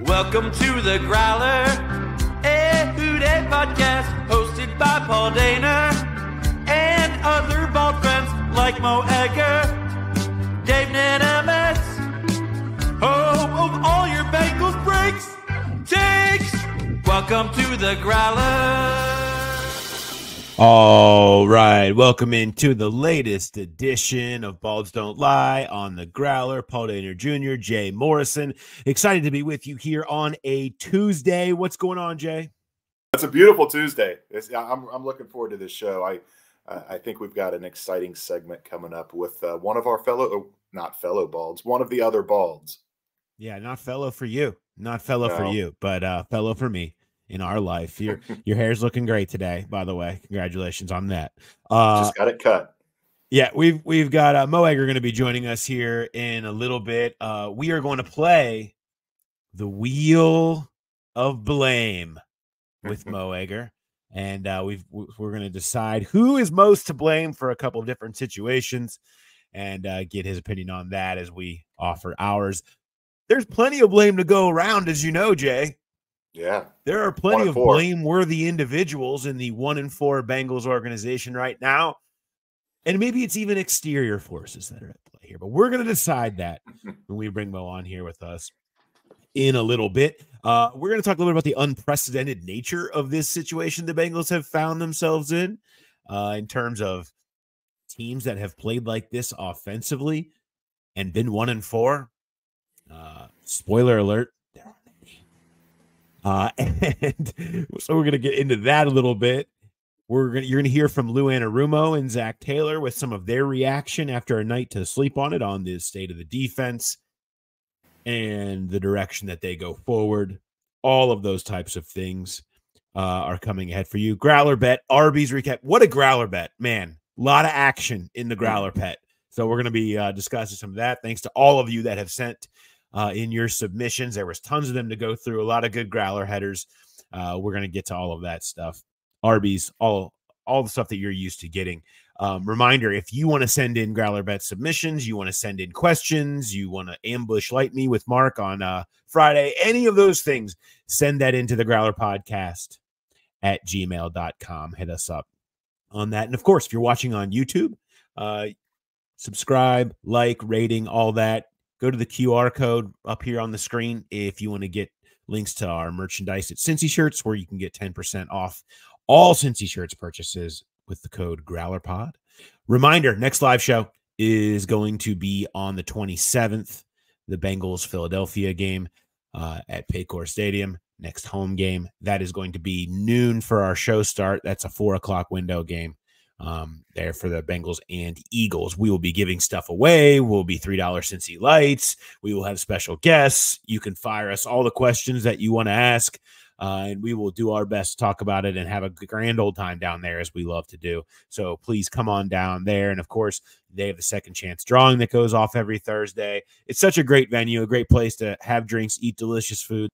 Welcome to the Growler, a Who Dey podcast hosted by Paul Dana and other bald friends like Mo Egger, Dave Nanametz, home of all your Bengals breaks, takes. Welcome to the Growler. All right, welcome into the latest edition of Balds Don't Lie on the Growler. Paul Dana Jr., Jay Morrison. Excited to be with you here on a Tuesday. What's going on, Jay? It's a beautiful Tuesday. I'm looking forward to this show. I think we've got an exciting segment coming up with one of our not fellow balds, one of the other balds. Yeah, not fellow for you, not fellow for you, but fellow for me. In our life, your hair's looking great today. By the way, congratulations on that. Just got it cut. Yeah, we've got Mo Egger going to be joining us here in a little bit. We are going to play the Wheel of Blame with Mo Egger, and we're going to decide who is most to blame for a couple of different situations, and get his opinion on that as we offer ours. There's plenty of blame to go around, as you know, Jay. Yeah, there are plenty of blameworthy individuals in the 1-4 Bengals organization right now. And maybe it's even exterior forces that are at play here. But we're going to decide that when we bring Mo on here with us in a little bit. We're going to talk a little bit about the unprecedented nature of this situation the Bengals have found themselves in terms of teams that have played like this offensively and been 1-4. Spoiler alert. And so we're going to get into that a little bit. You're going to hear from Lou Anarumo and Zach Taylor with some of their reaction after a night to sleep on it on the state of the defense and the direction that they go forward. All of those types of things are coming ahead for you. Growler bet, ARBIES recap. What a Growler bet, man. A lot of action in the Growler bet. So we're going to be discussing some of that. Thanks to all of you that have sent in your submissions. There was tons of them to go through, a lot of good Growler headers. We're going to get to all of that stuff. ARBIES, all the stuff that you're used to getting. Reminder, if you want to send in Growler bet submissions, you want to send in questions, you want to ambush light me with Mark on Friday, any of those things, send that into the Growler podcast at gmail.com. Hit us up on that. And of course, if you're watching on YouTube, subscribe, like, rating, all that. Go to the QR code up here on the screen if you want to get links to our merchandise at Cincy Shirts, where you can get 10% off all Cincy Shirts purchases with the code GrowlerPod. Reminder, next live show is going to be on the 27th, the Bengals-Philadelphia game at Paycor Stadium. Next home game, that is going to be noon for our show start. That's a 4 o'clock window game. There for the Bengals and Eagles. We will be giving stuff away. We'll be $3 Cincy Lights. We will have special guests. You can fire us all the questions that you want to ask, and we will do our best to talk about it and have a grand old time down there, as we love to do. So please come on down there. And of course, they have the second chance drawing that goes off every Thursday. It's such a great venue, a great place to have drinks, eat delicious food.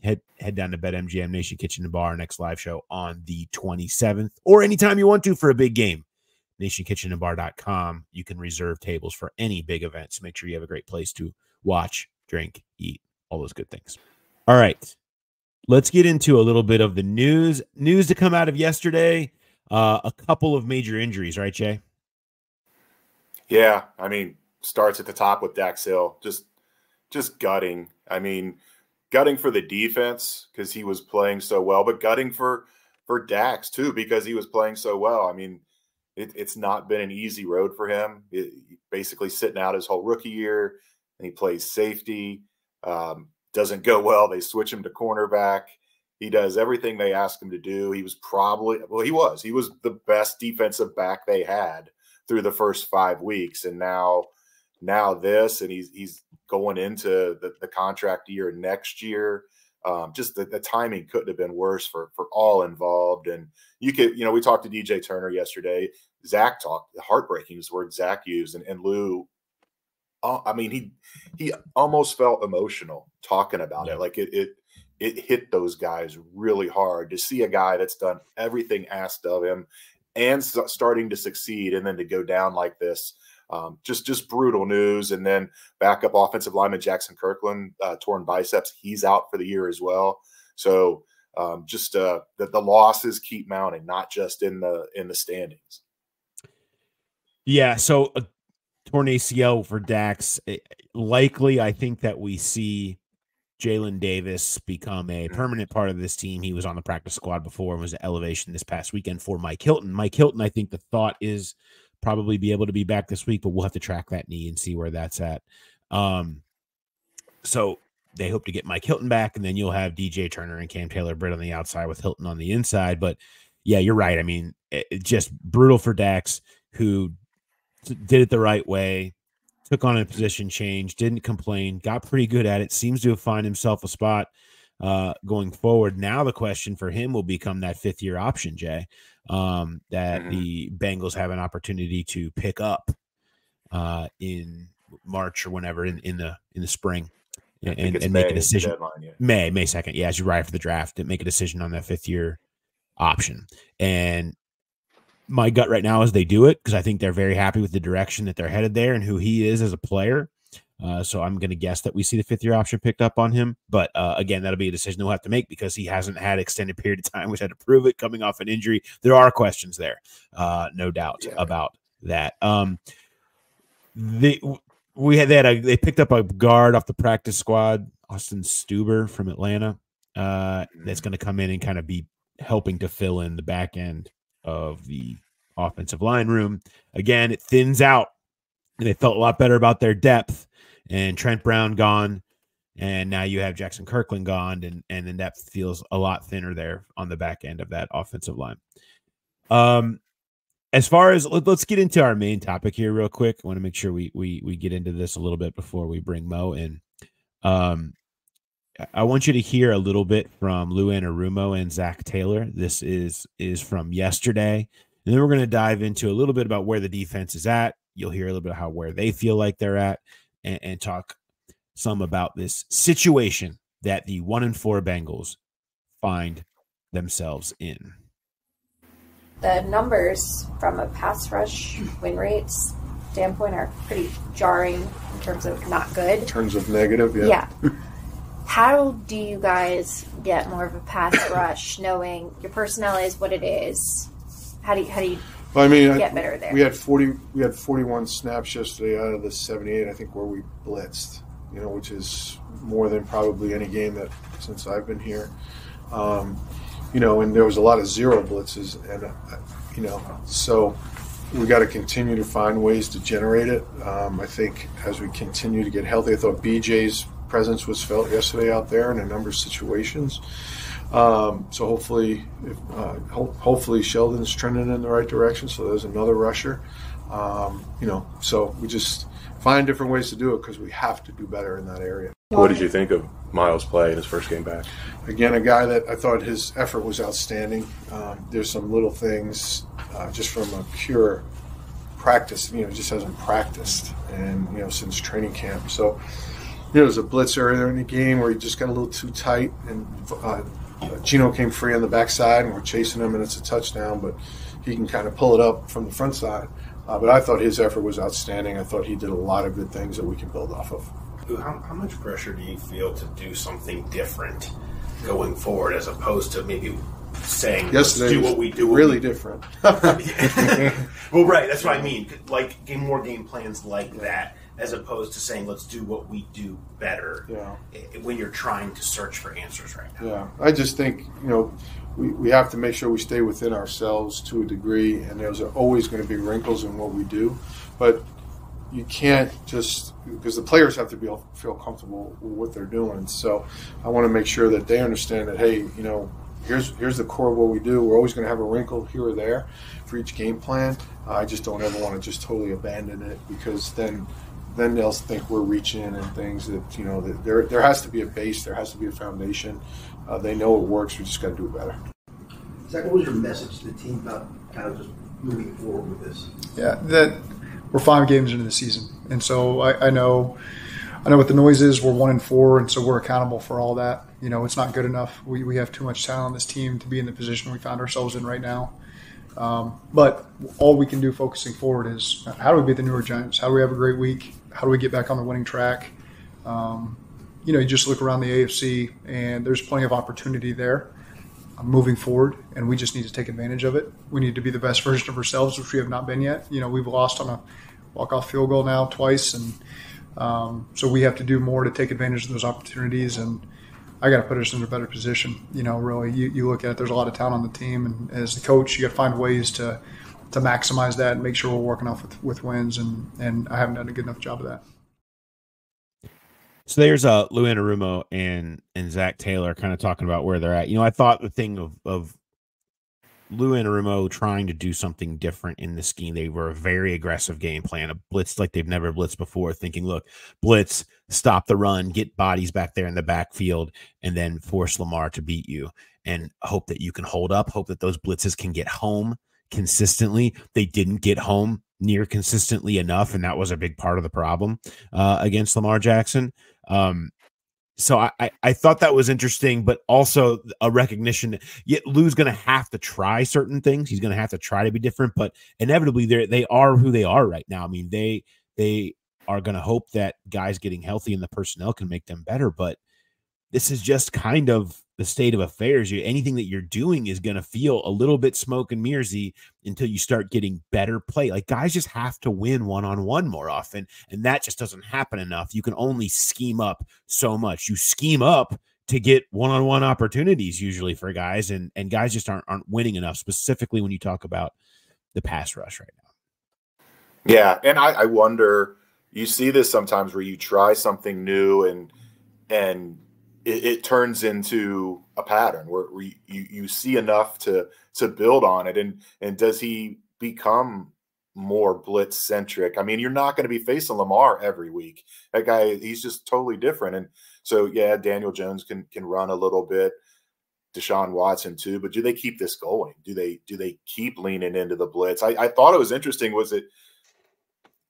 Head down to BetMGM Nation Kitchen and Bar, next live show on the 27th, or anytime you want to for a big game. NationKitchenandBar.com. You can reserve tables for any big events. Make sure you have a great place to watch, drink, eat, all those good things. All right, let's get into a little bit of the news. News to come out of yesterday. A couple of major injuries, right, Jay? Yeah, I mean, starts at the top with Dax Hill. Just gutting. I mean, gutting for the defense because he was playing so well, but gutting for Dax too because he was playing so well. I mean, it's not been an easy road for him. Basically sitting out his whole rookie year, and he plays safety. Doesn't go well. They switch him to cornerback. He does everything they ask him to do. He was he was the best defensive back they had through the first 5 weeks, and now this, and he's going into the contract year next year. Just the timing couldn't have been worse for all involved. And we talked to DJ Turner yesterday. Zach talked, heartbreaking is the word Zach used, and Lou. I mean, he almost felt emotional talking about it. Like it hit those guys really hard to see a guy that's done everything asked of him and starting to succeed, and then to go down like this. Just brutal news. And then backup offensive lineman Jaxson Kirkland, torn biceps. He's out for the year as well. So the losses keep mounting, not just in the standings. Yeah. So torn ACL for Dax. Likely, I think that we see Jalen Davis become a permanent part of this team. He was on the practice squad before and was an elevation this past weekend for Mike Hilton. Mike Hilton, I think the thought is probably be able to be back this week, but we'll have to track that knee and see where that's at. So they hope to get Mike Hilton back, and then you'll have DJ Turner and Cam Taylor-Britt on the outside with Hilton on the inside. But yeah, you're right. I mean, it just brutal for Dax, who did it the right way, took on a position change, didn't complain, got pretty good at it, seems to have found himself a spot going forward. Now the question for him will become that fifth-year option, Jay, that the Bengals have an opportunity to pick up in March or whenever in the spring and make a decision. Deadline, May 2nd. Yeah, as you ride for the draft, and make a decision on that fifth-year option. And my gut right now is they do it because I think they're very happy with the direction that they're headed there and who he is as a player. So I'm going to guess that we see the fifth-year option picked up on him. But again, that'll be a decision they'll have to make because he hasn't had extended period of time, which had to prove it coming off an injury. There are questions there, no doubt about that. They picked up a guard off the practice squad, Austin Stuber from Atlanta, that's going to come in and kind of be helping to fill in the back end of the offensive line room. Again, it thins out, and they felt a lot better about their depth. And Trent Brown gone, and now you have Jaxson Kirkland gone, and the depth feels a lot thinner there on the back end of that offensive line. As far as let's get into our main topic here real quick. I want to make sure we get into this a little bit before we bring Mo in. I want you to hear a little bit from Lou Anarumo and Zach Taylor. This is from yesterday. And then we're going to dive into a little bit about where the defense is at. You'll hear a little bit about where they feel like they're at and talk some about this situation that the 1-4 Bengals find themselves in. The numbers from a pass rush win rates standpoint are pretty jarring in terms of not good. In terms of negative, yeah. How do you guys get more of a pass rush, knowing your personnel is what it is? How do you get better there? We had 41 snaps yesterday out of the 78, I think, where we blitzed, which is more than probably any game that since I've been here. And there was a lot of zero blitzes, and so we got to continue to find ways to generate it. I think as we continue to get healthy, I thought BJ's presence was felt yesterday out there in a number of situations. So hopefully Sheldon's trending in the right direction. So there's another rusher. So we just find different ways to do it because we have to do better in that area. What did you think of Miles' play in his first game back? Again, a guy that I thought his effort was outstanding. There's some little things just from a pure practice, just hasn't practiced and, since training camp. So, there's a blitz earlier in the game where he just got a little too tight, and Gino came free on the backside, and we're chasing him, and it's a touchdown, but he can kind of pull it up from the front side. But I thought his effort was outstanding. I thought he did a lot of good things that we can build off of. How much pressure do you feel to do something different going forward as opposed to maybe saying, let's do what we do? Really different. Well, right. That's what I mean. Like, more game plans like that as opposed to saying, let's do what we do better when you're trying to search for answers right now. Yeah. I just think, we have to make sure we stay within ourselves to a degree, and there's always going to be wrinkles in what we do. But you can't just – because the players have to feel comfortable with what they're doing. So I want to make sure that they understand that, hey, here's the core of what we do. We're always going to have a wrinkle here or there for each game plan. I just don't ever want to just totally abandon it because then they'll think we're reaching and things that, that there has to be a base. There has to be a foundation. They know it works. We just got to do it better. Zach, what was your message to the team about kind of just moving forward with this? Yeah, that we're 5 games into the season. And so I know what the noise is. We're 1-4, and so we're accountable for all that. It's not good enough. We have too much talent on this team to be in the position we found ourselves in right now. But all we can do focusing forward is how do we beat the New York Giants? How do we have a great week? How do we get back on the winning track? You just look around the AFC, and there's plenty of opportunity there moving forward, and we just need to take advantage of it. We need to be the best version of ourselves, which we have not been yet. We've lost on a walk-off field goal now twice, and so we have to do more to take advantage of those opportunities, and I got to put us in a better position. Really, you look at it, there's a lot of talent on the team, and as the coach, you got to find ways to maximize that and make sure we're working off with wins, and I haven't done a good enough job of that. So there's Lou Anarumo and Zach Taylor kind of talking about where they're at. I thought the thing of Lou Anarumo trying to do something different in the scheme. They were a very aggressive game plan, a blitz like they've never blitzed before, thinking, look, blitz, stop the run, get bodies back there in the backfield, and then force Lamar to beat you and hope that you can hold up, hope that those blitzes can get home consistently. They didn't get home near consistently enough, and that was a big part of the problem against Lamar Jackson. So I thought that was interesting, but also a recognition that Lou's going to have to try certain things. He's going to have to try to be different, but inevitably they are who they are right now. I mean, they are going to hope that guys getting healthy and the personnel can make them better, but this is just kind of the state of affairs. Anything that you're doing is going to feel a little bit smoke and mirrorsy until you start getting better play. Like, guys just have to win one-on-one more often, and that just doesn't happen enough. You can only scheme up so much. You scheme up to get one-on-one opportunities usually for guys, and guys just aren't winning enough, specifically when you talk about the pass rush right now. Yeah, and I wonder, you see this sometimes where you try something new and it turns into a pattern where you see enough to build on it. And does he become more blitz centric? I mean, you're not going to be facing Lamar every week. That guy, he's just totally different. And so, yeah, Daniel Jones can run a little bit, Deshaun Watson too, but do they keep this going? Do they keep leaning into the blitz? I thought it was interesting was that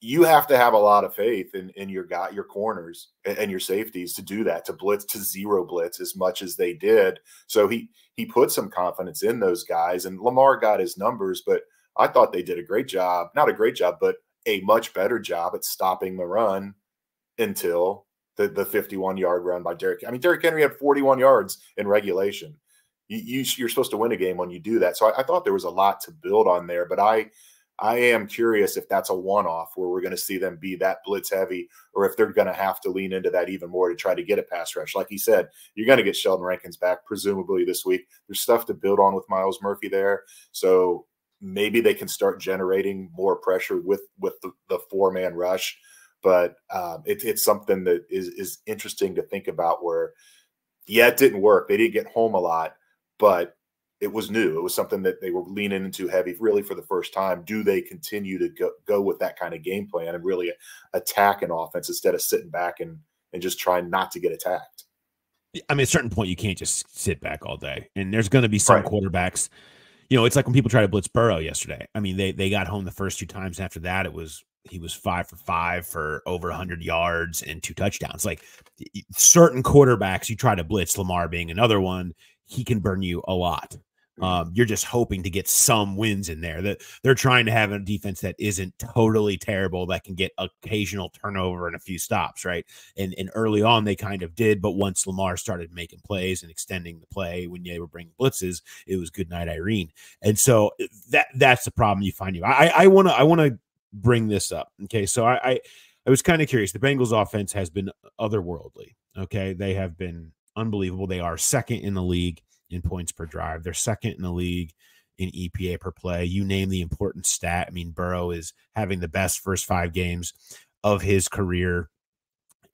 you have to have a lot of faith in your corners and your safeties to do that, to blitz, to zero blitz as much as they did. So he put some confidence in those guys, and Lamar got his numbers, but I thought they did a great job, not a great job, but a much better job at stopping the run until the 51-yard run by Derrick. I mean, Derrick Henry had 41 yards in regulation. You're supposed to win a game when you do that. So I thought there was a lot to build on there, but I am curious if that's a one-off where we're going to see them be that blitz heavy, or if they're going to have to lean into that even more to try to get a pass rush. Like he said, you're going to get Sheldon Rankins back presumably this week. There's stuff to build on with Myles Murphy there. So maybe they can start generating more pressure with the four-man rush. But it's something that is interesting to think about where, yeah, it didn't work. They didn't get home a lot, but it was new. It was something that they were leaning into heavy really for the first time. Do they continue to go with that kind of game plan and really attack an offense instead of sitting back and just trying not to get attacked? I mean, at a certain point, you can't just sit back all day. And there's going to be some quarterbacks, it's like when people try to blitz Burrow yesterday. I mean, they got home the first two times. After that, he was 5 for 5 for over 100 yards and 2 touchdowns. Like, certain quarterbacks, you try to blitz, Lamar being another one, he can burn you a lot. You're just hoping to get some wins in there. That they're trying to have a defense that isn't totally terrible, that can get occasional turnover and a few stops, right? And early on they kind of did, but once Lamar started making plays and extending the play when they were bringing blitzes, it was good night Irene. And so that's the problem you find. I want to bring this up. Okay, so I was kind of curious. The Bengals offense has been otherworldly. Okay, they have been unbelievable. They are second in the league in points per drive. They're second in the league in EPA per play. You name the important stat. I mean, Burrow is having the best first 5 games of his career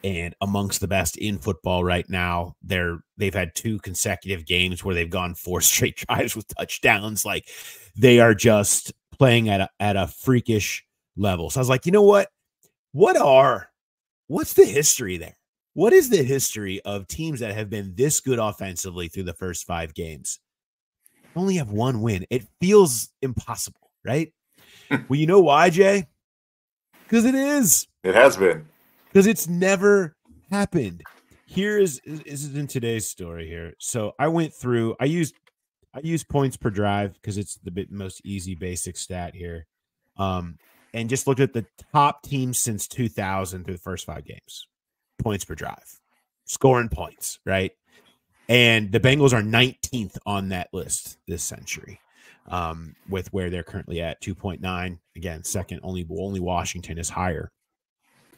and amongst the best in football right now. They've had 2 consecutive games where they've gone 4 straight drives with touchdowns. Like, they are just playing at a freakish level. So I was like, you know what? What's the history there? What is the history of teams that have been this good offensively through the first 5 games? Only have 1 win. It feels impossible, right? Well, you know why, Jay? Because it is. It has been. Because it's never happened. Here is in today's story here. So I went through, I I use points per drive because it's the most easy basic stat here. And just looked at the top teams since 2000 through the first 5 games. Points per drive. Scoring points, right? And the Bengals are 19th on that list this century, with where they're currently at 2.9. Again, second, only Washington is higher.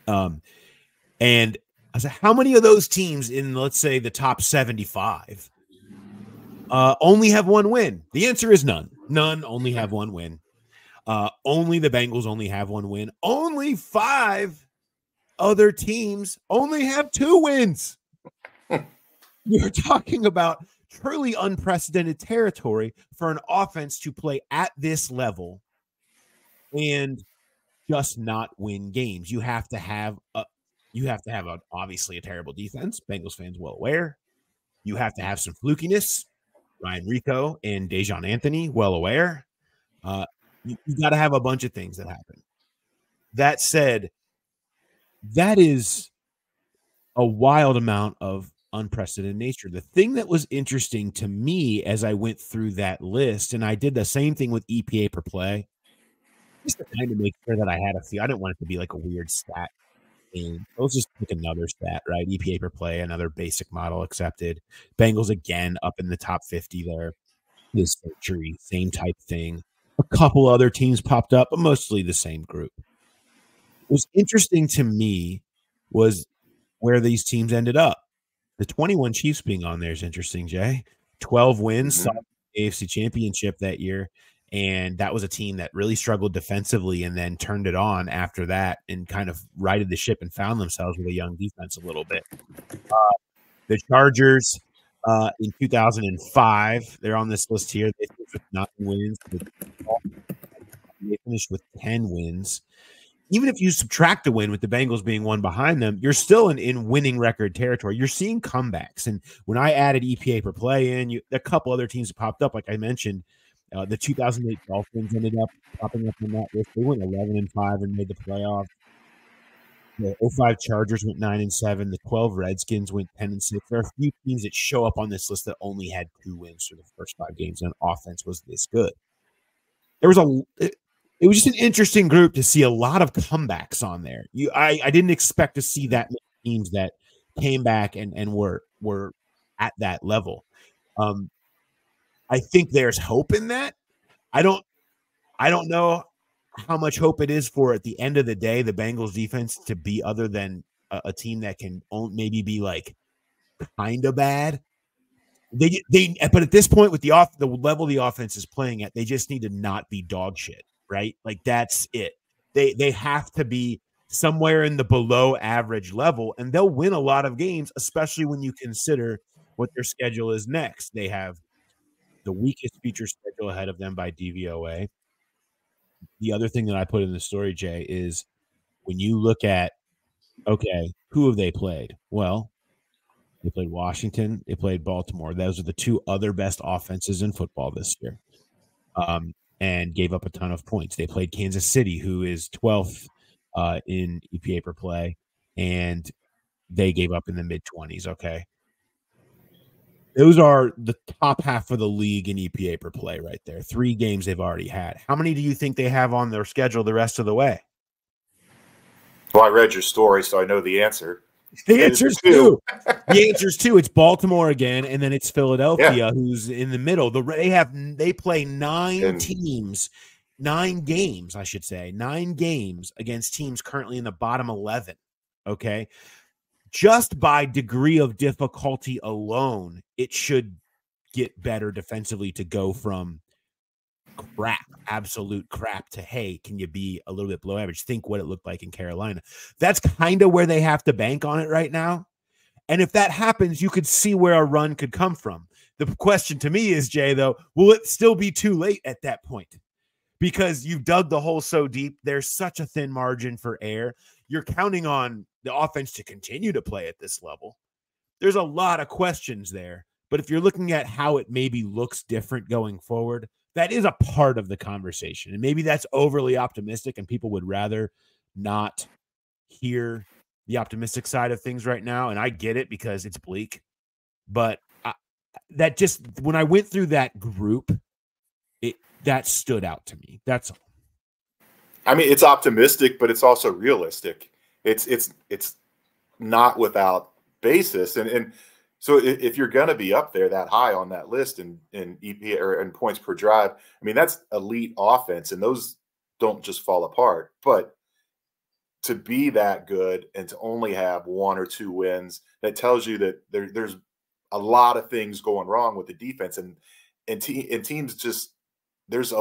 And I said, how many of those teams in, let's say, the top 75 only have 1 win? The answer is none. None only have 1 win. Only the Bengals only have 1 win. Only 5 other teams only have 2 wins. You're talking about truly unprecedented territory for an offense to play at this level and just not win games. You have to have obviously a terrible defense. Bengals fans well aware. You have to have some flukiness. Ryan Rico and Dejon Anthony well aware. You got to have a bunch of things that happen. That said, that is a wild amount of unprecedented nature. The thing that was interesting to me as I went through that list, and I did the same thing with EPA per play, just to kind of make sure that I had a few. I didn't want it to be like a weird stat. And let's just pick another stat, right? EPA per play, another basic model accepted. Bengals again up in the top 50 there. This century, same type thing. A couple other teams popped up, but mostly the same group. What was interesting to me was where these teams ended up. The 21 Chiefs being on there is interesting, Jay. 12 wins, saw the AFC Championship that year, and that was a team that really struggled defensively and then turned it on after that and kind of righted the ship and found themselves with a young defense a little bit. The Chargers in 2005, they're on this list here. They finished with 9 wins. They finished with 10 wins. Even if you subtract a win with the Bengals being 1 behind them, you're still in winning record territory. You're seeing comebacks. And when I added EPA per play in, a couple other teams that popped up, like I mentioned, the 2008 Dolphins ended up popping up on that list. They went 11-5 and made the playoffs. The 05 Chargers went 9-7. The 12 Redskins went 10-6. There are a few teams that show up on this list that only had 2 wins for the first 5 games, and offense was this good. It was just an interesting group to see a lot of comebacks on there. I didn't expect to see that many teams that came back and were at that level. I think there's hope in that. I don't know how much hope it is for, at the end of the day, the Bengals defense to be other than a team that can maybe be like kind of bad. But at this point, with the level the offense is playing at, they just need to not be dog shit. Right? Like, that's it. They have to be somewhere in the below average level, and they'll win a lot of games, especially when you consider what their schedule is next. They have the weakest feature schedule ahead of them by DVOA. The other thing that I put in the story, Jay, is when you look at, okay, who have they played? Well, they played Washington. They played Baltimore. Those are the 2 other best offenses in football this year. And gave up a ton of points. They played Kansas City, who is 12th in EPA per play, and they gave up in the mid-20s, okay? Those are the top half of the league in EPA per play right there. 3 games they've already had. How many do you think they have on their schedule the rest of the way? Well, I read your story, so I know the answer. The answer's 2. The answer's 2. It's Baltimore again, and then it's Philadelphia, who's in the middle. They play 9 games, I should say, 9 games against teams currently in the bottom 11. Okay, just by degree of difficulty alone, it should get better defensively to go from absolute crap to, hey, can you be a little bit below average? Think what it looked like in Carolina. That's kind of where they have to bank on it right now. And if that happens, you could see where a run could come from. The question to me is, Jay, though, will it still be too late at that point? Because you've dug the hole so deep, there's such a thin margin for error. You're counting on the offense to continue to play at this level. There's a lot of questions there. But if you're looking at how it maybe looks different going forward, that is a part of the conversation. And maybe that's overly optimistic and people would rather not hear the optimistic side of things right now. And I get it because it's bleak. But that just when I went through that group, that stood out to me. That's all. I mean, it's optimistic, but it's also realistic. It's not without basis. And so if you're going to be up there that high on that list in EP or in points per drive, I mean, that's elite offense, and those don't just fall apart. But to be that good and to only have 1 or 2 wins, that tells you that there's a lot of things going wrong with the defense, and teams just there's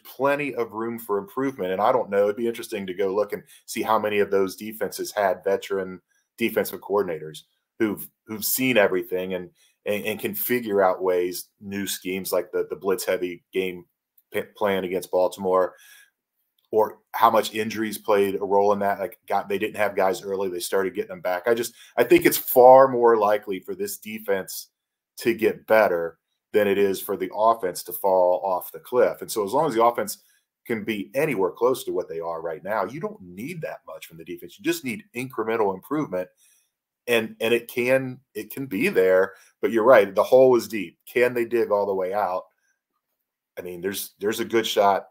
plenty of room for improvement. And I don't know, it'd be interesting to go look and see how many of those defenses had veteran defensive coordinators who've seen everything and can figure out ways, new schemes like the blitz heavy game plan against Baltimore, or how much injuries played a role in that. Like, they didn't have guys early, they started getting them back. I think it's far more likely for this defense to get better than it is for the offense to fall off the cliff. And so as long as the offense can be anywhere close to what they are right now, you don't need that much from the defense. You just need incremental improvement. And it can be there, but you're right. The hole is deep. Can they dig all the way out? I mean, there's a good shot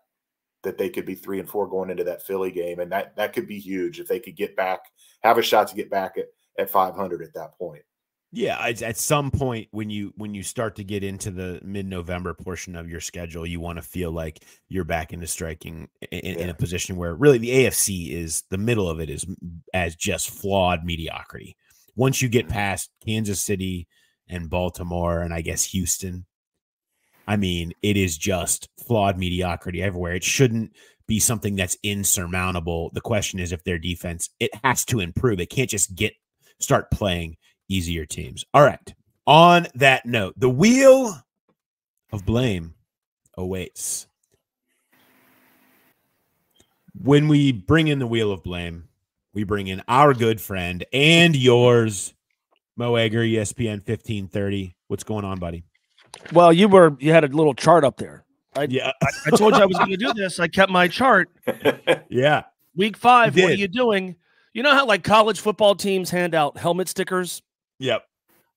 that they could be 3-4 going into that Philly game. And that could be huge if they could get back, have a shot to get back at 500 at that point. Yeah, at some point when you start to get into the mid-November portion of your schedule, you want to feel like you're back into striking in a position where really the AFC is the middle of it is as just flawed mediocrity. Once you get past Kansas City and Baltimore and I guess Houston, I mean, it is just flawed mediocrity everywhere. It shouldn't be something that's insurmountable. The question is if their defense, it has to improve. It can't just start playing easier teams. All right. On that note, the wheel of blame awaits. When we bring in the wheel of blame, we bring in our good friend and yours, Mo Egger, ESPN1530. What's going on, buddy? Well, you had a little chart up there. I told you I was going to do this. I kept my chart. Yeah. Week 5, what are you doing? You know how like college football teams hand out helmet stickers? Yep.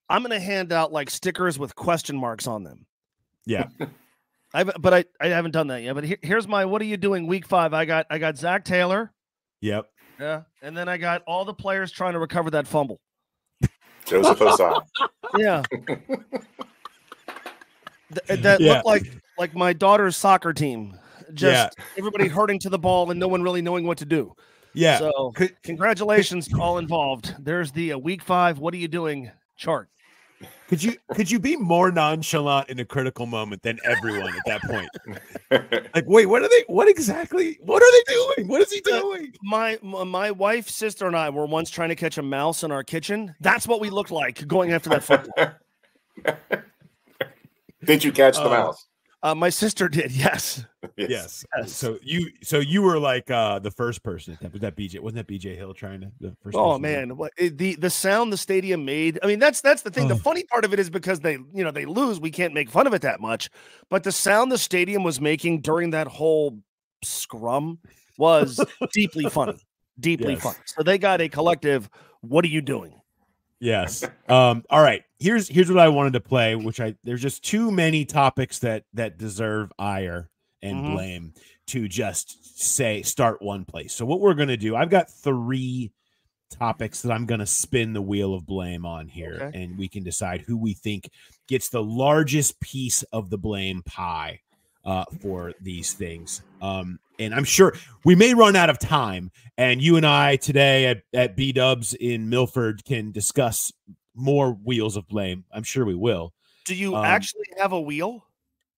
I'm going to hand out like stickers with question marks on them. Yeah. I haven't done that yet. But here's my what are you doing week 5? I got Zach Taylor. Yep. Yeah. And then I got all the players trying to recover that fumble. Joseph Osai. Yeah. That looked like my daughter's soccer team. Just everybody hurting to the ball and no one really knowing what to do. Yeah. So congratulations to all involved. There's the week 5. What are you doing chart? Could you be more nonchalant in a critical moment than everyone at that point? Like, wait, what are they doing? What is he doing? My wife, sister, and I were once trying to catch a mouse in our kitchen. That's what we looked like going after that football. Did you catch the mouse? My sister did. Yes. Yes. So you were like the first person. Was that BJ? Wasn't that BJ Hill trying to the first? Oh man, the sound the stadium made. I mean, that's the thing. The funny part of it is because they lose, we can't make fun of it that much. But the sound the stadium was making during that whole scrum was deeply funny. Deeply funny. So they got a collective. What are you doing? Yes. All right. Here's what I wanted to play, there's just too many topics that deserve ire and blame to just start one place. So what we're going to do, I've got 3 topics that I'm going to spin the wheel of blame on here, and we can decide who we think gets the largest piece of the blame pie for these things. And I'm sure we may run out of time, and you and I today at B-Dubs in Milford can discuss more wheels of blame. I'm sure we will. Do you actually have a wheel?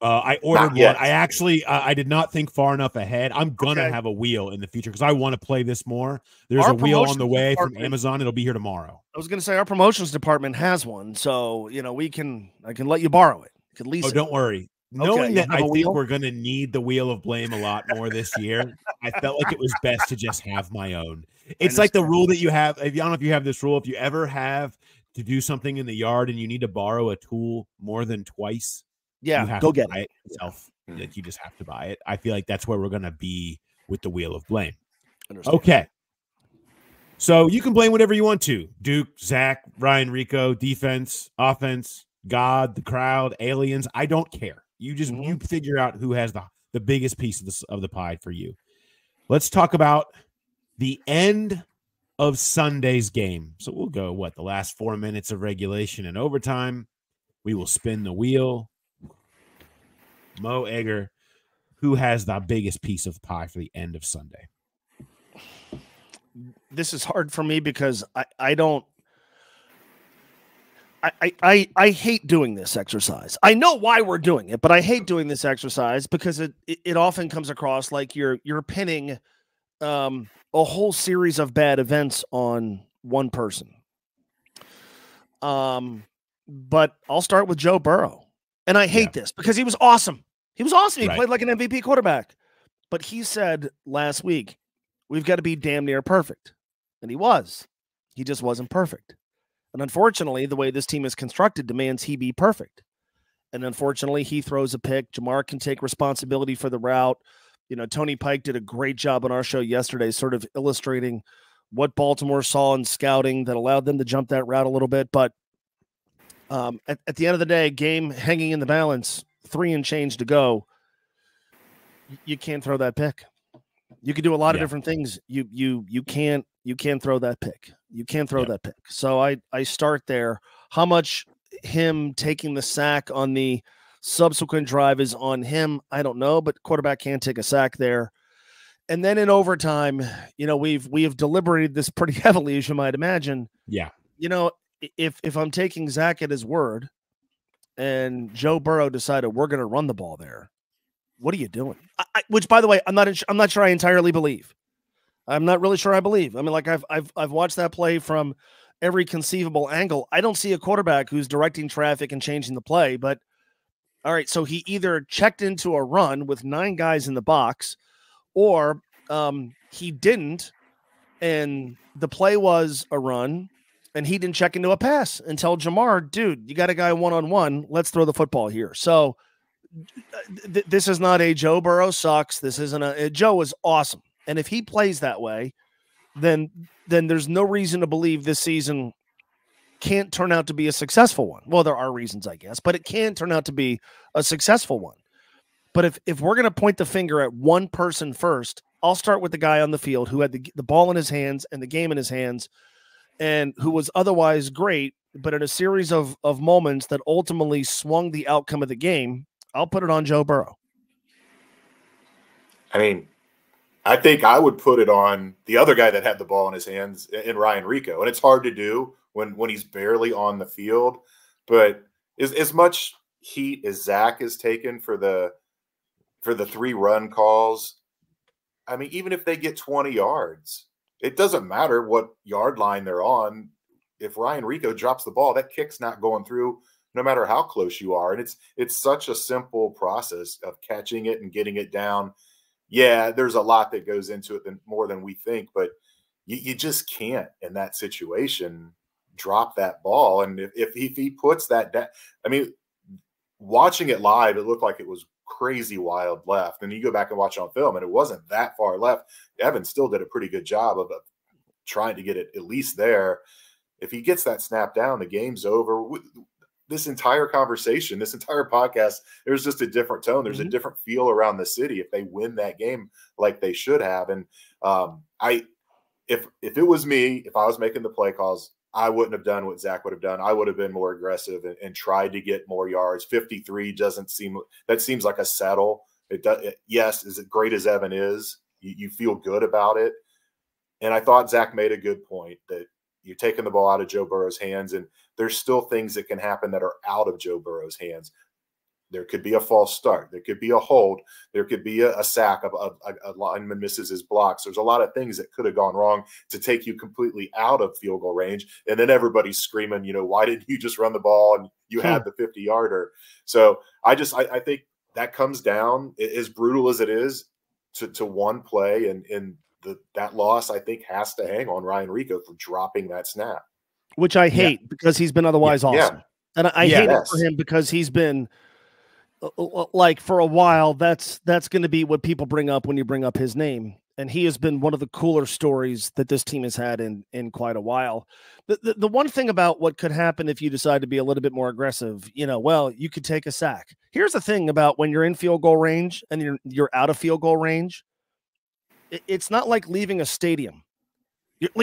I ordered one. I actually, I did not think far enough ahead. I'm going to have a wheel in the future because I want to play this more. There's a wheel on the way from Amazon. It'll be here tomorrow. I was going to say our promotions department has one. So, I can let you borrow it. You can lease it. Don't worry. Knowing that I think we're going to need the wheel of blame a lot more this year, I felt like it was best to just have my own. It's like the rule that you have. I don't know if you have this rule. If you ever have to do something in the yard and you need to borrow a tool more than twice, you have go to get buy it yourself. Like you just have to buy it. I feel like that's where we're going to be with the wheel of blame. Okay. So you can blame whatever you want to. Duke, Zach, Ryan, Rico, defense, offense, God, the crowd, aliens. I don't care. You just you figure out who has the biggest piece of the pie for you. Let's talk about the end of Sunday's game. So we'll go, the last 4 minutes of regulation and overtime. We will spin the wheel. Mo Egger, who has the biggest piece of the pie for the end of Sunday? This is hard for me because I hate doing this exercise. I know why we're doing it, but I hate doing this exercise because it often comes across like you're pinning a whole series of bad events on one person. But I'll start with Joe Burrow. And I hate this because he was awesome. He was awesome. He played like an MVP quarterback. But he said last week, we've got to be damn near perfect. And he was. He just wasn't perfect. And unfortunately, the way this team is constructed demands he be perfect. And unfortunately, he throws a pick. Jamar can take responsibility for the route. You know, Tony Pike did a great job on our show yesterday, sort of illustrating what Baltimore saw in scouting that allowed them to jump that route a little bit. But at the end of the day, game hanging in the balance, 3 and change to go. You can't throw that pick. You can do a lot of different things. You can't throw that pick. You can't throw that pick. So I start there. How much him taking the sack on the subsequent drive is on him, I don't know, but quarterback can't take a sack there. And then in overtime, you know, we have deliberated this pretty heavily, as you might imagine. Yeah. You know, if I'm taking Zach at his word and Joe Burrow decided we're going to run the ball there, what are you doing? Which, by the way, I'm not sure I entirely believe. I'm not really sure I believe. I mean, like I've watched that play from every conceivable angle. I don't see a quarterback who's directing traffic and changing the play. But all right, so he either checked into a run with 9 guys in the box, or he didn't, and the play was a run, and he didn't check into a pass and tell Jamar, dude, you got a guy one-on-one. Let's throw the football here. So this is not a Joe Burrow sucks. This isn't a Joe is awesome. And if he plays that way, then there's no reason to believe this season can't turn out to be a successful one. Well, there are reasons, I guess, but it can turn out to be a successful one. But if we're going to point the finger at one person first, I'll start with the guy on the field who had the ball in his hands and the game in his hands, and who was otherwise great, but in a series of moments that ultimately swung the outcome of the game, I'll put it on Joe Burrow. I mean, I think I would put it on the other guy that had the ball in his hands, in Ryan Rico. And it's hard to do when he's barely on the field. But as much heat as Zach has taken for the 3 run calls, I mean, even if they get 20 yards, it doesn't matter what yard line they're on. If Ryan Rico drops the ball, that kick's not going through no matter how close you are. And it's such a simple process of catching it and getting it down. Yeah, there's a lot that goes into it more than we think, but you just can't in that situation drop that ball. And if he puts that down, I mean, watching it live, it looked like it was crazy wild left. And you go back and watch it on film, and it wasn't that far left. Evan still did a pretty good job of trying to get it at least there. If he gets that snap down, the game's over. This entire conversation, this entire podcast, there's just a different tone. There's a different feel around the city if they win that game like they should have. And if it was me, if I was making the play calls, I wouldn't have done what Zach would have done. I would have been more aggressive and tried to get more yards. 53 seems like a settle. Yes, as great as Evan is, you feel good about it. And I thought Zach made a good point that you're taking the ball out of Joe Burrow's hands, and there's still things that can happen that are out of Joe Burrow's hands. There could be a false start. There could be a hold. There could be a sack. A lineman misses his blocks. There's a lot of things that could have gone wrong to take you completely out of field goal range. And then everybody's screaming, you know, why didn't you just run the ball and you had the 50-yarder? So I think that comes down, as brutal as it is, to one play, and that loss, I think, has to hang on Ryan Rico for dropping that snap. Which I hate because he's been otherwise awesome. Yeah. And I hate it for him because he's been like, for a while, that's going to be what people bring up when you bring up his name. and he has been one of the cooler stories that this team has had in quite a while. The one thing about what could happen if you decide to be a little bit more aggressive, you could take a sack. Here's the thing about when you're in field goal range and you're out of field goal range, it's not like leaving a stadium.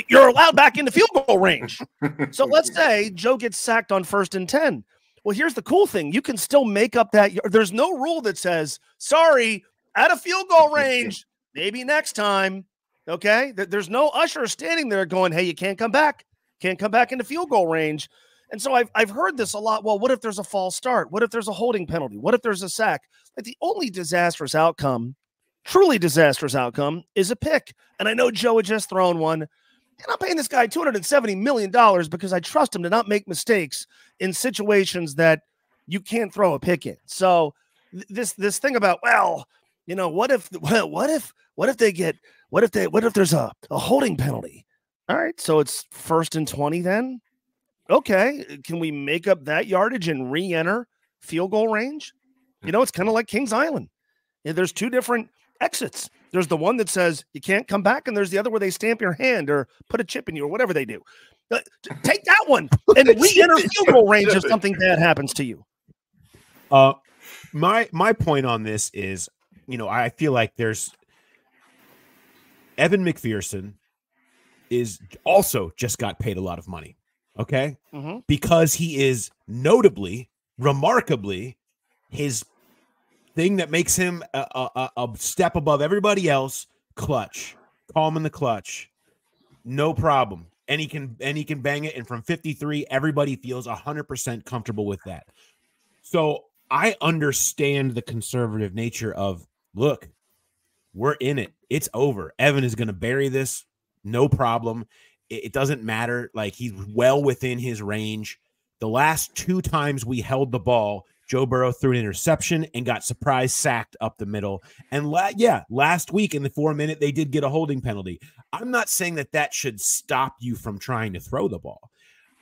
You're allowed back into field goal range. So let's say Joe gets sacked on 1st and 10. Well, here's the cool thing. You can still make up that. There's no rule that says, sorry, out of field goal range, maybe next time. Okay. There's no usher standing there going, hey, you can't come back. Can't come back into field goal range. And so I've heard this a lot. Well, what if there's a false start? What if there's a holding penalty? What if there's a sack? Like the only disastrous outcome, truly disastrous outcome, is a pick. And I know Joe had just thrown one. And I'm paying this guy $270 million because I trust him to not make mistakes in situations that you can't throw a pick in. So this thing about, what if there's a holding penalty? All right, so it's 1st and 20 then. Okay, can we make up that yardage and re-enter field goal range? It's kind of like Kings Island. There's 2 different exits. There's the one that says you can't come back, and there's the other where they stamp your hand or put a chip in you or whatever they do. Take that one and re-enter field goal range if something bad happens to you. My point on this is, I feel like there's Evan McPherson is also just got paid a lot of money. Okay. Mm-hmm. Because he is remarkably, his thing that makes him a step above everybody else, clutch, calm in the clutch, no problem. And he can bang it. And from 53, everybody feels 100% comfortable with that. So I understand the conservative nature of, look, we're in it. It's over. Evan is going to bury this. No problem. It doesn't matter. Like, he's well within his range. The last 2 times we held the ball, Joe Burrow threw an interception and got surprise sacked up the middle. And last week in the 4-minute, they did get a holding penalty. I'm not saying that should stop you from trying to throw the ball.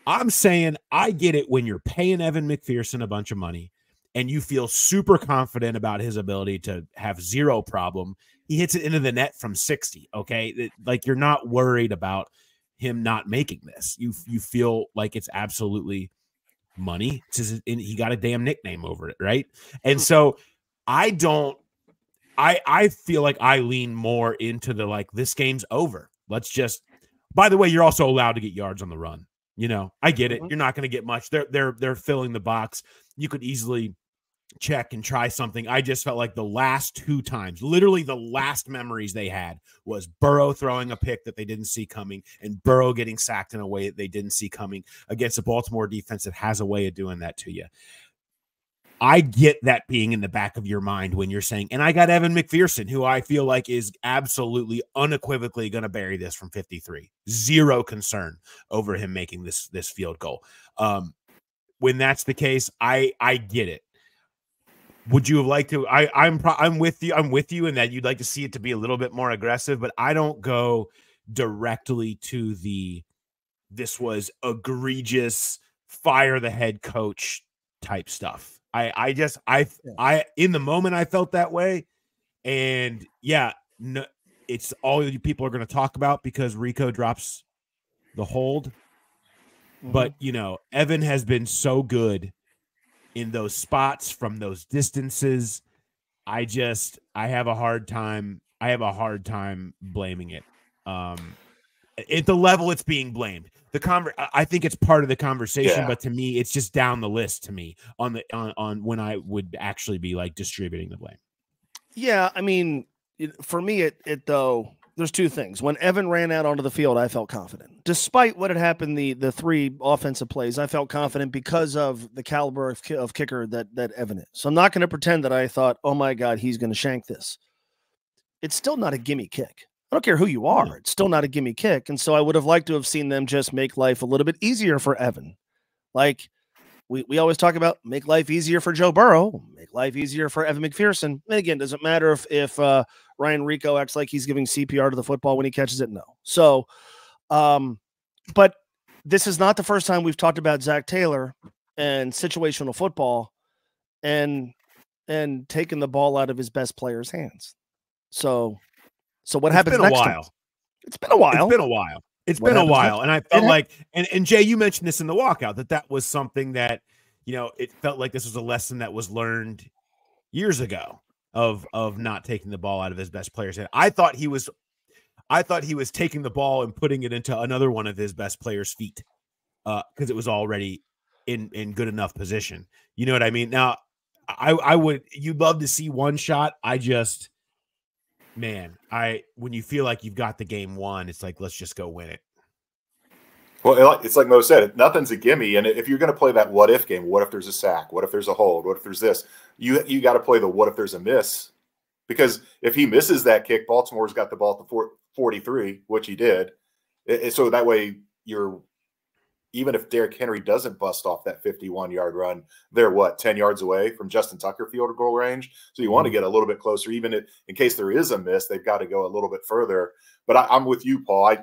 I'm saying I get it when you're paying Evan McPherson a bunch of money and you feel super confident about his ability to have zero problem. He hits it into the net from 60. Okay. Like, you're not worried about him not making this. You feel like it's absolutely money. He got a damn nickname over it, right? And so I feel like I lean more into the, like, this game's over. Let's just, by the way, you're also allowed to get yards on the run. I get it. You're not going to get much. They're filling the box. You could easily check and try something. I just felt like the last 2 times, literally the last memories they had, was Burrow throwing a pick that they didn't see coming and Burrow getting sacked in a way that they didn't see coming against a Baltimore defense that has a way of doing that to you. I get that being in the back of your mind when you're saying, and I got Evan McPherson, who I feel like is absolutely unequivocally going to bury this from 53. Zero concern over him making this field goal. When that's the case, I get it. Would you have liked to? I'm with you. I'm with you in that you'd like to see it to be a little bit more aggressive, but I don't go directly to this was egregious, fire the head coach type stuff. I in the moment I felt that way, and it's all you people are going to talk about because Rico drops the hold. Mm-hmm. But Evan has been so good in those spots from those distances. I have a hard time blaming it. At the level it's being blamed. I think it's part of the conversation, but to me, it's just down the list to me on when I would actually be like distributing the blame. Yeah. I mean, for me, it though, there's 2 things. When Evan ran out onto the field, I felt confident. Despite what had happened, the 3 offensive plays, I felt confident because of the caliber of kicker that Evan is. So I'm not going to pretend that I thought, oh my God, he's going to shank this. It's still not a gimme kick. I don't care who you are. It's still not a gimme kick. And so I would have liked to have seen them just make life a little bit easier for Evan. Like we always talk about, make life easier for Joe Burrow, make life easier for Evan McPherson. And again, doesn't matter if Ryan Rico acts like he's giving CPR to the football when he catches it. No. So, but this is not the first time we've talked about Zach Taylor and situational football and taking the ball out of his best player's hands. So So what happens next time? It's been a while. It's been a while. And I felt like, and Jay, you mentioned this in the walkout, that was something that, it felt like this was a lesson that was learned years ago of not taking the ball out of his best players. And I thought he was taking the ball and putting it into another one of his best players' feet because it was already in good enough position. You know what I mean? Now, you'd love to see one shot. When you feel like you've got the game won, it's like, let's just go win it. Well, it's like Mo said, nothing's a gimme. And if you're going to play that what if game, what if there's a sack? What if there's a hold? What if there's this? You got to play the what if there's a miss. Because if he misses that kick, Baltimore's got the ball at the 43, which he did. So that way even if Derrick Henry doesn't bust off that 51-yard run, they're 10 yards away from Justin Tucker field goal range. So you want to get a little bit closer, even in case there is a miss, they've got to go a little bit further. But I'm with you, Paul.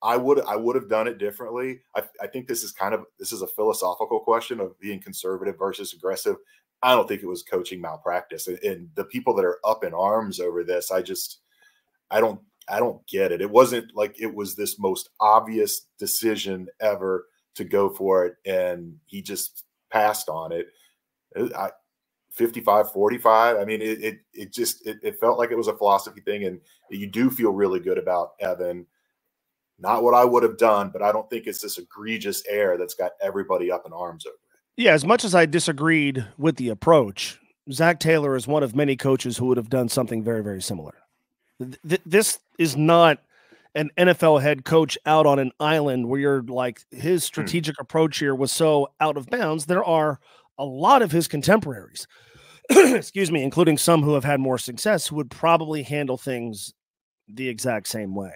I would have done it differently. I think this is a philosophical question of being conservative versus aggressive. I don't think it was coaching malpractice, and the people that are up in arms over this, I don't get it. It wasn't like it was this most obvious decision ever to go for it, and he just passed on it. 55-45. I mean, it felt like it was a philosophy thing, and you do feel really good about Evan. Not what I would have done, but I don't think it's this egregious error that's got everybody up in arms over it. Yeah, as much as I disagreed with the approach, Zach Taylor is one of many coaches who would have done something very, very similar. This is not an NFL head coach out on an island where you're like, his strategic approach here was so out of bounds. There are a lot of his contemporaries, excuse me, including some who have had more success, who would probably handle things the exact same way.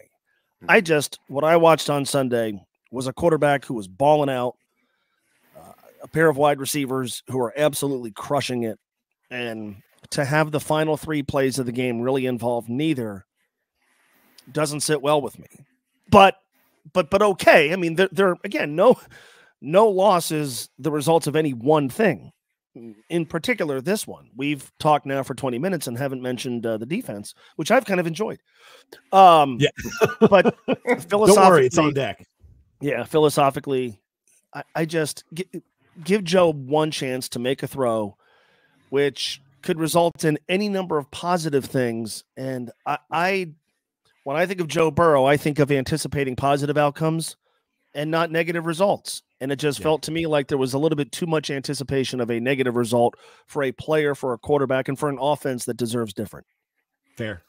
What I watched on Sunday was a quarterback who was balling out, a pair of wide receivers who are absolutely crushing it. And to have the final 3 plays of the game really involve neither doesn't sit well with me. But okay. I mean, there again, no loss is the result of any one thing. In particular, this one. We've talked now for 20 minutes and haven't mentioned the defense, which I've kind of enjoyed. But philosophically, don't worry, it's on deck. Yeah, philosophically, I just give Joe one chance to make a throw, which could result in any number of positive things. And when I think of Joe Burrow, I think of anticipating positive outcomes and not negative results. And it just felt to me like there was a little bit too much anticipation of a negative result for a player, for a quarterback, and for an offense that deserves different. Fair.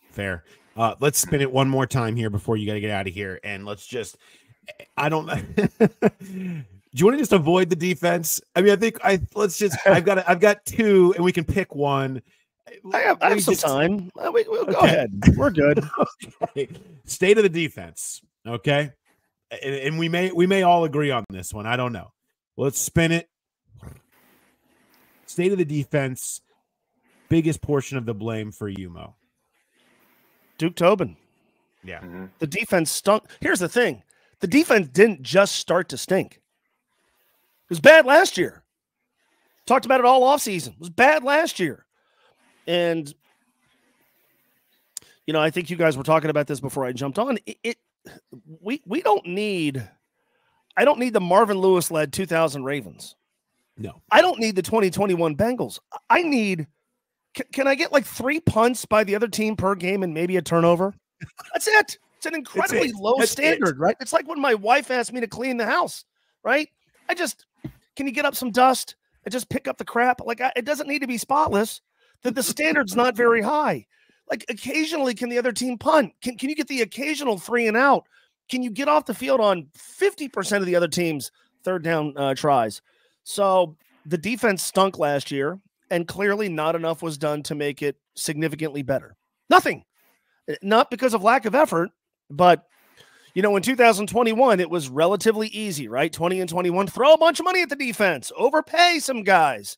Let's spin it one more time here before you got to get out of here. And let's just, I don't know. Do you want to just avoid the defense? I mean, I've got 2 and we can pick one. I have some time. We'll go ahead. We're good. Okay. State of the defense. Okay. And we may all agree on this one. I don't know. Let's spin it. State of the defense. Biggest portion of the blame for you, Mo. Duke Tobin. Yeah. Mm-hmm. The defense stunk. Here's the thing. The defense didn't just start to stink. It was bad last year. Talked about it all offseason. It was bad last year. And, I think you guys were talking about this before I jumped on. We don't need – I don't need the Marvin Lewis-led 2000 Ravens. No. I don't need the 2021 Bengals. I need – can I get like 3 punts by the other team per game and maybe a turnover? That's it. It's an incredibly low standard, right? It's like when my wife asked me to clean the house, right? Can you get up some dust and just pick up the crap? Like, it doesn't need to be spotless. The standard's not very high. Like, occasionally, can the other team punt? Can you get the occasional 3 and out? Can you get off the field on 50% of the other team's third down tries? So the defense stunk last year, and clearly not enough was done to make it significantly better. Nothing. Not because of lack of effort, but, in 2021, it was relatively easy, right? 20 and 21, throw a bunch of money at the defense, overpay some guys.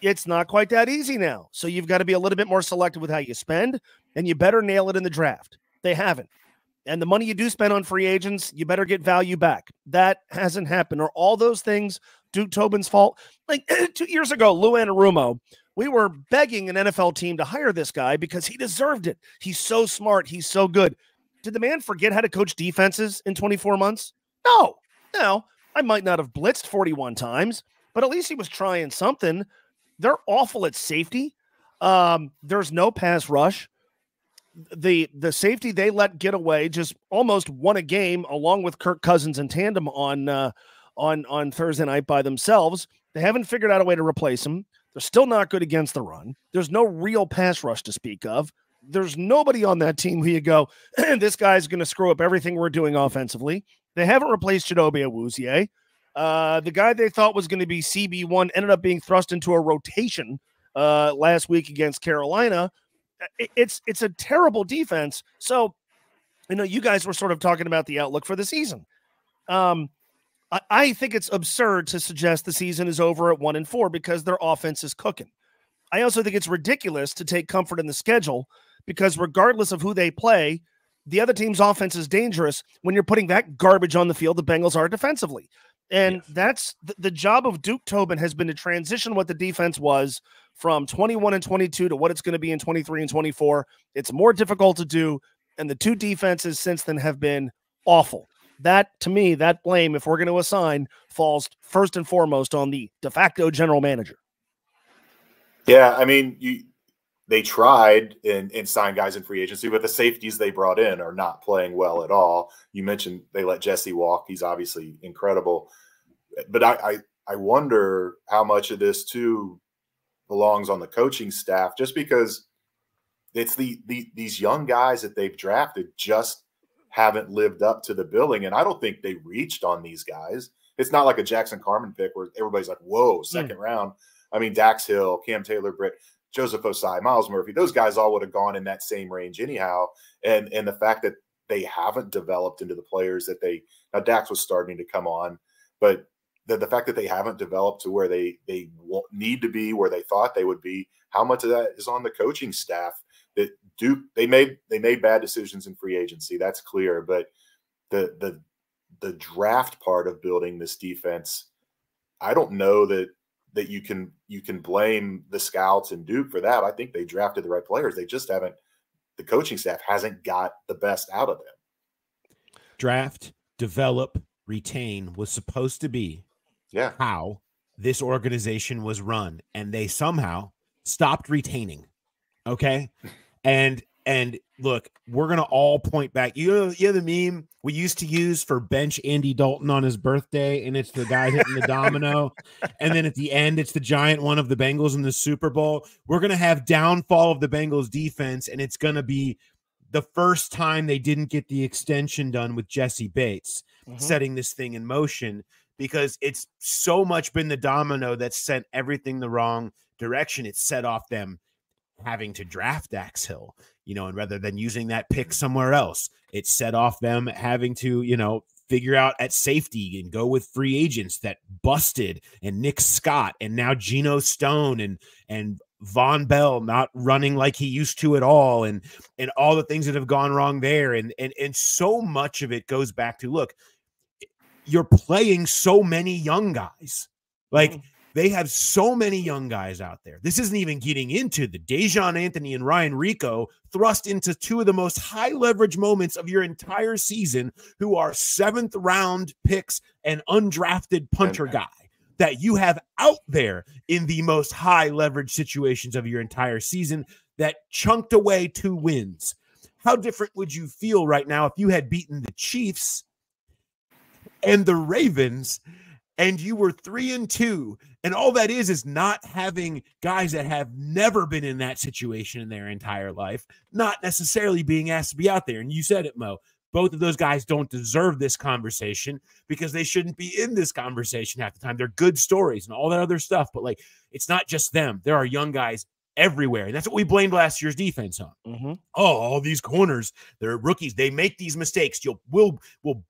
It's not quite that easy now. So you've got to be a little bit more selective with how you spend, and you better nail it in the draft. They haven't. And the money you do spend on free agents, you better get value back. That hasn't happened. Are all those things Duke Tobin's fault? Like 2 years ago, Lou Anarumo We were begging an NFL team to hire this guy because he deserved it. He's so smart. He's so good. Did the man forget how to coach defenses in 24 months? No. I might not have blitzed 41 times, but at least he was trying something. They're awful at safety. There's no pass rush. The safety they let get away just almost won a game along with Kirk Cousins in tandem on Thursday night by themselves. They haven't figured out a way to replace him. They're still not good against the run. There's no real pass rush to speak of. There's nobody on that team where you go, this guy's going to screw up everything we're doing offensively. They haven't replaced Chidobe Awuzie. The guy they thought was going to be CB1 ended up being thrust into a rotation last week against Carolina. It's a terrible defense. So, you guys were sort of talking about the outlook for the season. I think it's absurd to suggest the season is over at 1-4 because their offense is cooking. I also think it's ridiculous to take comfort in the schedule because regardless of who they play, the other team's offense is dangerous when you're putting that garbage on the field the Bengals are defensively. And that's the job of Duke Tobin has been to transition what the defense was from 21 and 22 to what it's going to be in 23 and 24. It's more difficult to do, and the two defenses since then have been awful. That, to me, that blame, if we're going to assign, falls first and foremost on the de facto general manager. Yeah, I mean, they tried and signed guys in free agency, but the safeties they brought in are not playing well at all. You mentioned they let Jesse walk. He's obviously incredible. But I wonder how much of this, too, belongs on the coaching staff, just because it's these young guys that they've drafted just haven't lived up to the billing. And I don't think they reached on these guys. It's not like a Jackson Kirkland pick where everybody's like, whoa, second round. I mean, Dax Hill, Cam Taylor-Britt, Joseph Osai, Miles Murphy, those guys all would have gone in that same range anyhow. And the fact that they haven't developed into the players that now Dax was starting to come on, but the fact that they haven't developed to where they need to be, where they thought they would be, how much of that is on the coaching staff? That they made bad decisions in free agency. That's clear. But the draft part of building this defense, I don't know that you can blame the scouts and Duke for that. I think they drafted the right players. They just haven't. The coaching staff hasn't got the best out of them. Draft, develop, retain was supposed to be how this organization was run, and they somehow stopped retaining. Okay. And look, we're going to all point back. You know the meme we used to use for bench Andy Dalton on his birthday, and it's the guy hitting the domino. And then at the end, it's the giant one of the Bengals in the Super Bowl. We're going to have downfall of the Bengals defense, and it's going to be the first time they didn't get the extension done with Jesse Bates setting this thing in motion, because it's so much been the domino that sent everything the wrong direction. It set off them having to draft Dax Hill, and rather than using that pick somewhere else, it set off them having to, figure out at safety and go with free agents that busted, and Nick Scott, and now Geno Stone and Von Bell not running like he used to at all, and all the things that have gone wrong there. And so much of it goes back to, look, you're playing so many young guys. Like, they have so many young guys out there. This isn't even getting into the Dejon Anthony and Ryan Rico thrust into two of the most high leverage moments of your entire season, who are 7th round picks and undrafted punter guy that you have out there in the most high leverage situations of your entire season that chunked away 2 wins. How different would you feel right now if you had beaten the Chiefs and the Ravens and you were 3-2, and all that is not having guys that have never been in that situation in their entire life, not necessarily being asked to be out there? And you said it, Mo. Both of those guys don't deserve this conversation because they shouldn't be in this conversation half the time. They're good stories and all that other stuff, but it's not just them. There are young guys everywhere, and that's what we blamed last year's defense on. All these corners, they're rookies, they make these mistakes, will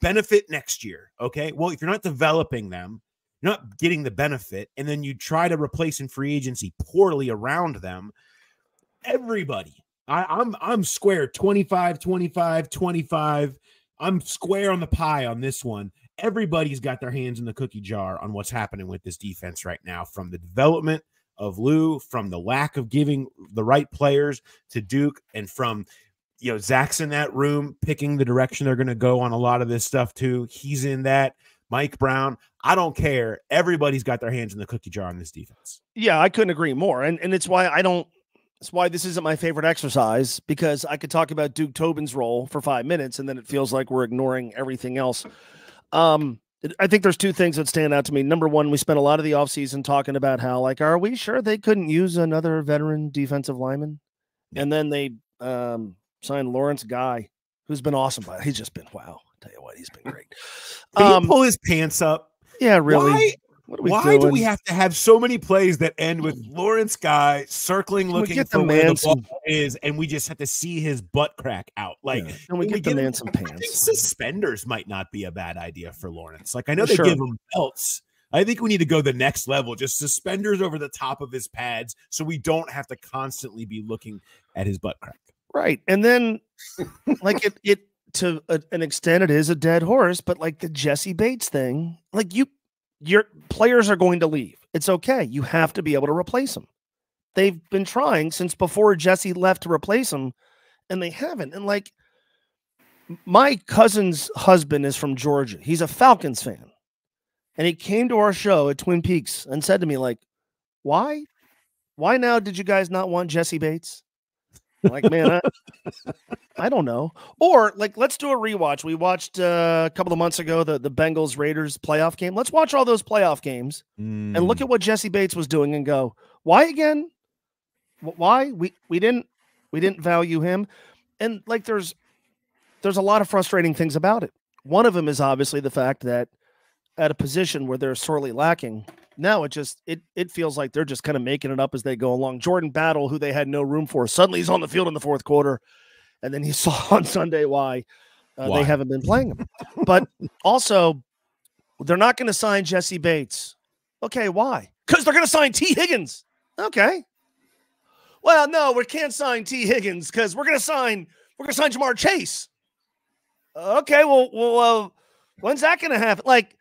benefit next year. Okay, well, if you're not developing them, you're not getting the benefit, and then you try to replace in free agency poorly around them. Everybody, I'm square 25 I'm square on the pie on this one. Everybody's got their hands in the cookie jar on what's happening with this defense right now, from the development of Lou, from the lack of giving the right players to Duke, and from, you know, Zach's in that room picking the direction they're going to go on a lot of this stuff too. He's in that. Mike Brown, I don't care. Everybody's got their hands in the cookie jar on this defense. Yeah, I couldn't agree more. And it's why it's why this isn't my favorite exercise, because I could talk about Duke Tobin's role for 5 minutes and then it feels like we're ignoring everything else. I think there's two things that stand out to me. Number one, we spent a lot of the offseason talking about how, like, are we sure they couldn't use another veteran defensive lineman? And then they signed Lawrence Guy, who's been awesome. But he's just been, wow. I'll tell you what, he's been great. Can you pull his pants up? Yeah, really. Why do we have to have so many plays that end with Lawrence Guy circling, looking for where the ball is, and we just have to see his butt crack out? Like, and we get the man some pants. I think suspenders might not be a bad idea for Lawrence. Like, I know they give him belts. I think we need to go the next level, just suspenders over the top of his pads, so we don't have to constantly be looking at his butt crack. Right, and then like it to an extent, it is a dead horse, but like the Jesse Bates thing, like your players are going to leave. It's okay. You have to be able to replace them. They've been trying since before Jesse left to replace him, and they haven't. And like, my cousin's husband is from Georgia. He's a Falcons fan. And he came to our show at Twin Peaks and said to me, like, why now did you guys not want Jesse Bates? I'm like, man, I don't know. Or like, let's do a rewatch. We watched a couple of months ago the Bengals Raiders playoff game. Let's watch all those playoff games and look at what Jesse Bates was doing and go, why again? Why we didn't value him? And like, there's a lot of frustrating things about it. One of them is obviously the fact that at a position where they're sorely lacking, now it feels like they're just kind of making it up as they go along. Jordan Battle, who they had no room for, suddenly he's on the field in the fourth quarter. And then he saw on Sunday why they haven't been playing him. But also, they're not going to sign Jesse Bates. Okay, why? Because they're going to sign T. Higgins. Okay. Well, no, we can't sign T. Higgins because we're going to sign Jamar Chase. Okay, well, when's that going to happen? Like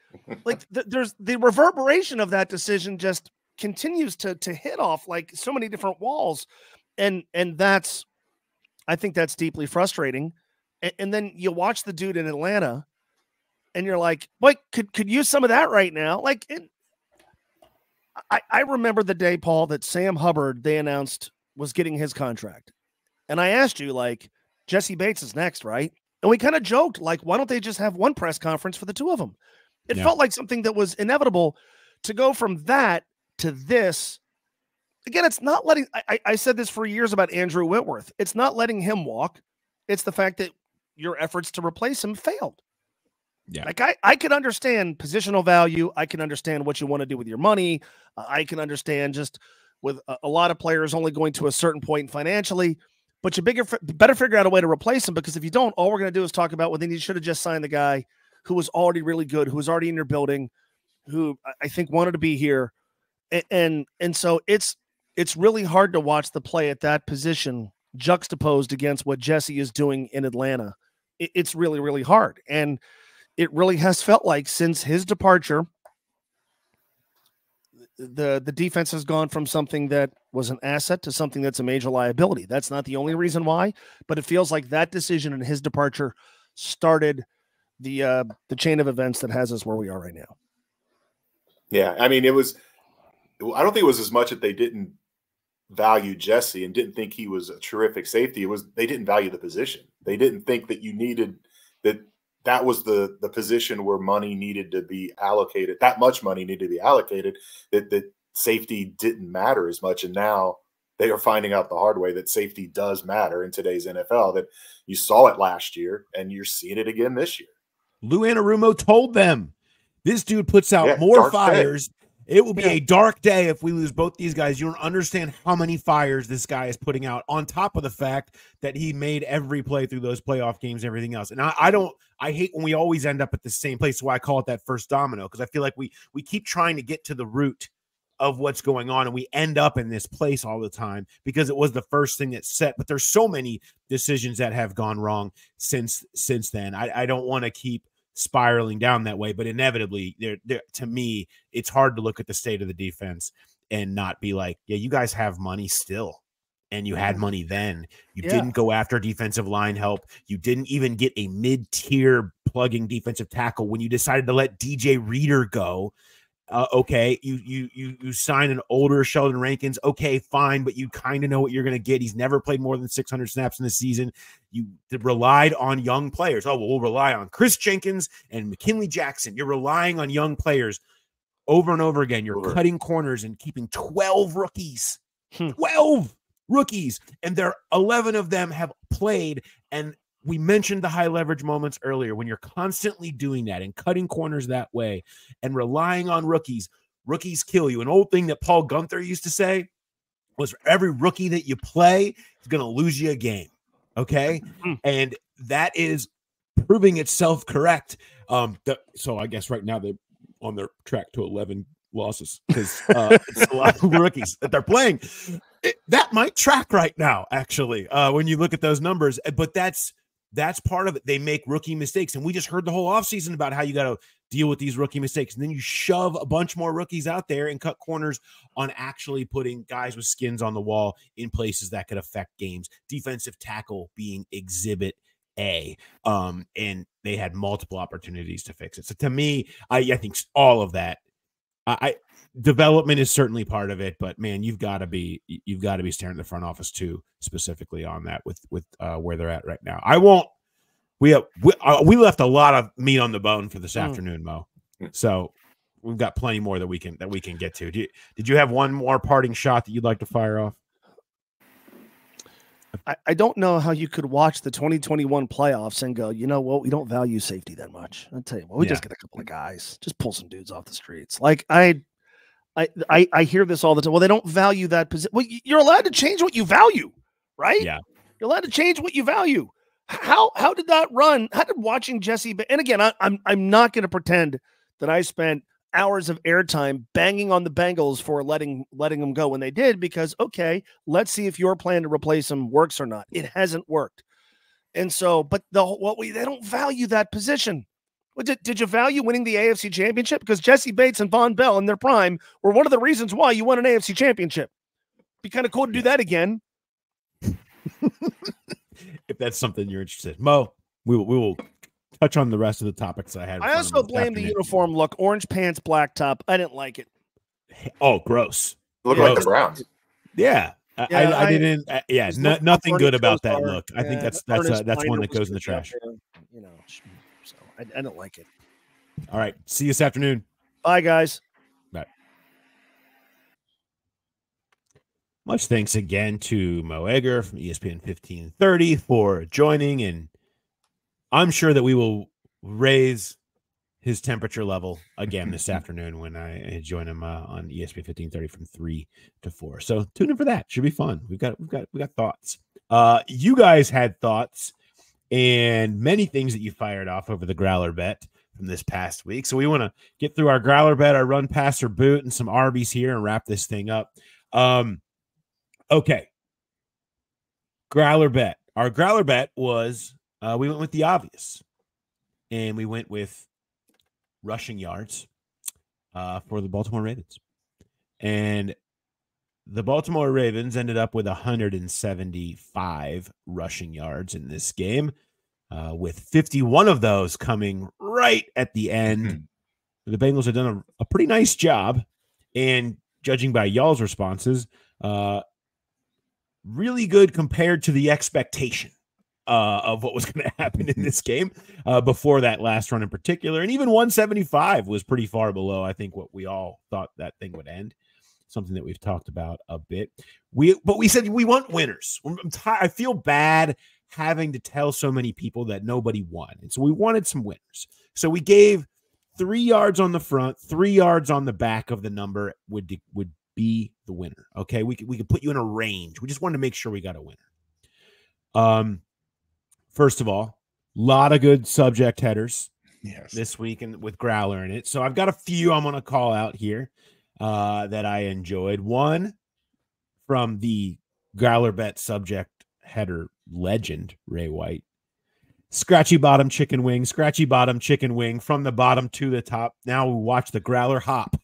there's the reverberation of that decision just continues to hit off like so many different walls. And I think that's deeply frustrating. And then you watch the dude in Atlanta and you're like, wait, could use some of that right now. Like, I remember the day, Paul, that Sam Hubbard, they announced, was getting his contract. And I asked you, like, Jesse Bates is next, right? And we kind of joked, like, why don't they just have one press conference for the two of them? It felt like something that was inevitable to go from that to this. Again, it's not letting, I said this for years about Andrew Whitworth. It's not letting him walk. It's the fact that your efforts to replace him failed. Yeah. Like I can understand positional value. I can understand what you want to do with your money. I can understand just with a lot of players only going to a certain point financially, but you better figure out a way to replace him, because if you don't, all we're going to do is talk about, well, then you should have just signed the guy who was already really good, who was already in your building, who I think wanted to be here. And so it's really hard to watch the play at that position juxtaposed against what Jesse is doing in Atlanta. It's really, really hard. And it really has felt like since his departure, the defense has gone from something that was an asset to something that's a major liability. That's not the only reason why, but it feels like that decision and his departure started the chain of events that has us where we are right now. Yeah, I mean, I don't think it was as much that they didn't value Jesse and didn't think he was a terrific safety. It was they didn't value the position. They didn't think that you needed that was the position where money needed to be allocated. That much money needed to be allocated. That safety didn't matter as much. And now they are finding out the hard way that safety does matter in today's NFL. That you saw it last year and you're seeing it again this year. Lou Anarumo told them, this dude puts out more fires. It will be a dark day if we lose both these guys. You don't understand how many fires this guy is putting out, on top of the fact that he made every play through those playoff games and everything else. And I hate when we always end up at the same place. So I call it that first domino, because I feel like we keep trying to get to the root of what's going on, and we end up in this place all the time because it was the first thing that's set. But there's so many decisions that have gone wrong since then. I don't want to keep spiraling down that way, but inevitably to me, it's hard to look at the state of the defense and not be like, yeah, you guys have money still. And you had money then. You didn't go after defensive line help. You didn't even get a mid-tier plugging defensive tackle when you decided to let DJ Reader go. Okay, you sign an older Sheldon Rankins. Okay, fine, but you kind of know what you're going to get. He's never played more than 600 snaps in the season. You relied on young players. Oh, well, we'll rely on Chris Jenkins and McKinley Jackson. You're relying on young players over and over again. You're cutting corners and keeping 12 rookies. 12 rookies, and 11 of them have played. And we mentioned the high leverage moments earlier. When you're constantly doing that and cutting corners that way and relying on rookies kill you. An old thing that Paul Gunther used to say was, for every rookie that you play, is going to lose you a game. Okay. And that is proving itself correct. So I guess right now they're on their track to 11 losses because it's a lot of rookies that they're playing. That might track right now, actually, when you look at those numbers. But that's part of it. They make rookie mistakes. And we just heard the whole offseason about how you got to deal with these rookie mistakes. And then you shove a bunch more rookies out there and cut corners on actually putting guys with skins on the wall in places that could affect games. Defensive tackle being exhibit A. And they had multiple opportunities to fix it. So to me, I think all of that, development is certainly part of it, but man, you've got to be staring at the front office too, specifically on that with where they're at right now. We left a lot of meat on the bone for this afternoon, Mo. So we've got plenty more that we can get to. Did you have one more parting shot that you'd like to fire off? I don't know how you could watch the 2021 playoffs and go, you know what, we don't value safety that much. I'll tell you what, we just get a couple of guys, just pull some dudes off the streets. Like I hear this all the time. Well, they don't value that position. Well, you're allowed to change what you value, right? Yeah, you're allowed to change what you value. How did that run? How did watching Jesse? And again, I'm not going to pretend that I spent hours of airtime banging on the Bengals for letting them go when they did, because, okay, let's see if your plan to replace them works or not. It hasn't worked. And so, but they don't value that position. Did you value winning the AFC championship? Because Jesse Bates and Von Bell in their prime were one of the reasons why you won an AFC championship. Be kind of cool to do that again. If that's something you're interested in. Mo, we will touch on the rest of the topics I had. I also blame the uniform look. Orange pants, black top. I didn't like it. Oh, gross. Look like the Browns. Yeah. I didn't. Nothing good about that look. I think that's one that goes in the trash. You know, so I don't like it. All right. See you this afternoon. Bye, guys. Bye. Much thanks again to Mo Egger from ESPN1530 for joining, and I'm sure that we will raise his temperature level again this afternoon when I join him on ESPN1530 from 3 to 4. So tune in for that. Should be fun. We've got thoughts. You guys had thoughts and many things that you fired off over the Growler bet from this past week. So we want to get through our Growler bet, our run, pass, or boot, and some Arby's here and wrap this thing up. Okay. Growler bet. Our Growler bet was we went with the obvious, and we went with rushing yards for the Baltimore Ravens. And the Baltimore Ravens ended up with 175 rushing yards in this game, with 51 of those coming right at the end. The Bengals have done a pretty nice job, and judging by y'all's responses, really good compared to the expectation of what was going to happen in this game before that last run in particular. And even 175 was pretty far below, I think, what we all thought that thing would end. Something that we've talked about a bit. But we said we want winners. I feel bad having to tell so many people that nobody won. And so we wanted some winners. So we gave 3 yards on the front, 3 yards on the back of the number would be the winner. Okay, we could put you in a range. We just wanted to make sure we got a winner. First of all, a lot of good subject headers this week, and with Growler in it. So I've got a few I'm going to call out here that I enjoyed. One from the Growler bet subject header legend, Ray White. Scratchy bottom chicken wing from the bottom to the top. Now we watch the Growler hop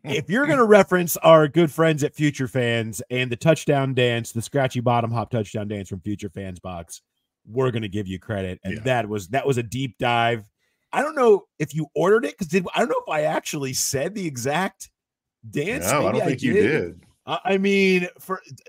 If you're going to reference our good friends at Future Fans and the touchdown dance, the scratchy bottom hop touchdown dance from Future Fans box, we're going to give you credit. And that was a deep dive. I don't know if you ordered it because I don't know if I actually said the exact dance. No, I don't think you did. I mean,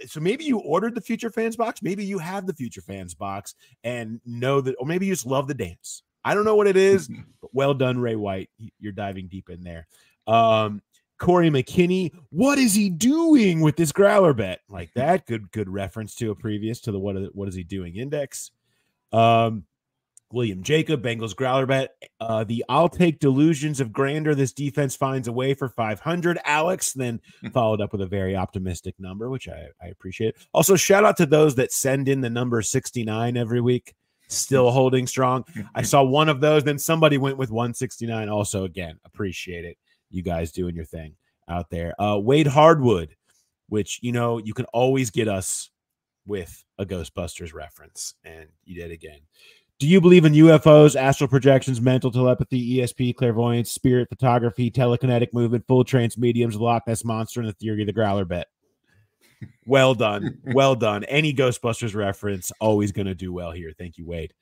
so maybe you ordered the Future Fans box.Maybe you have the Future Fans box and know that, or maybe you just love the dance. I don't know what it is, but well done, Ray White. You're diving deep in there. Corey McKinney, what is he doing with this Growler bet? Like that, good reference to a previous to the what is he doing index. William Jacob, Bengals Growler bet. The I'll take delusions of grandeur. This defense finds a way for 500. Alex then followed up with a very optimistic number, which I appreciate. Also, shout out to those that send in the number 69 every week. Still holding strong. I saw one of those. Then somebody went with 169. Also, again, appreciate it. You guys doing your thing out there. Wade Hardwood, which, you know, you can always get us with a Ghostbusters reference. And you did again. Do you believe in UFOs, astral projections, mental telepathy, ESP, clairvoyance, spirit photography, telekinetic movement, full trance mediums, the Loch Ness Monster, and the theory of the Growler bet? Well done. Well done. Any Ghostbusters reference, always going to do well here. Thank you, Wade.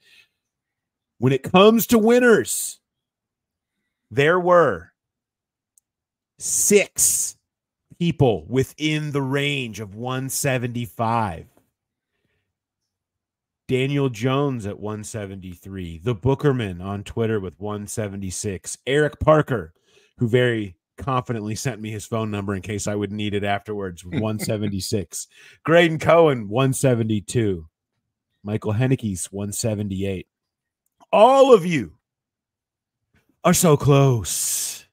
When it comes to winners, there were 6 people within the range of 175. Daniel Jones at 173. The Bookerman on Twitter with 176. Eric Parker, who very confidently sent me his phone number in case I would need it afterwards, with 176. Graydon Cohen, 172. Michael Hennickes, 178. All of you are so close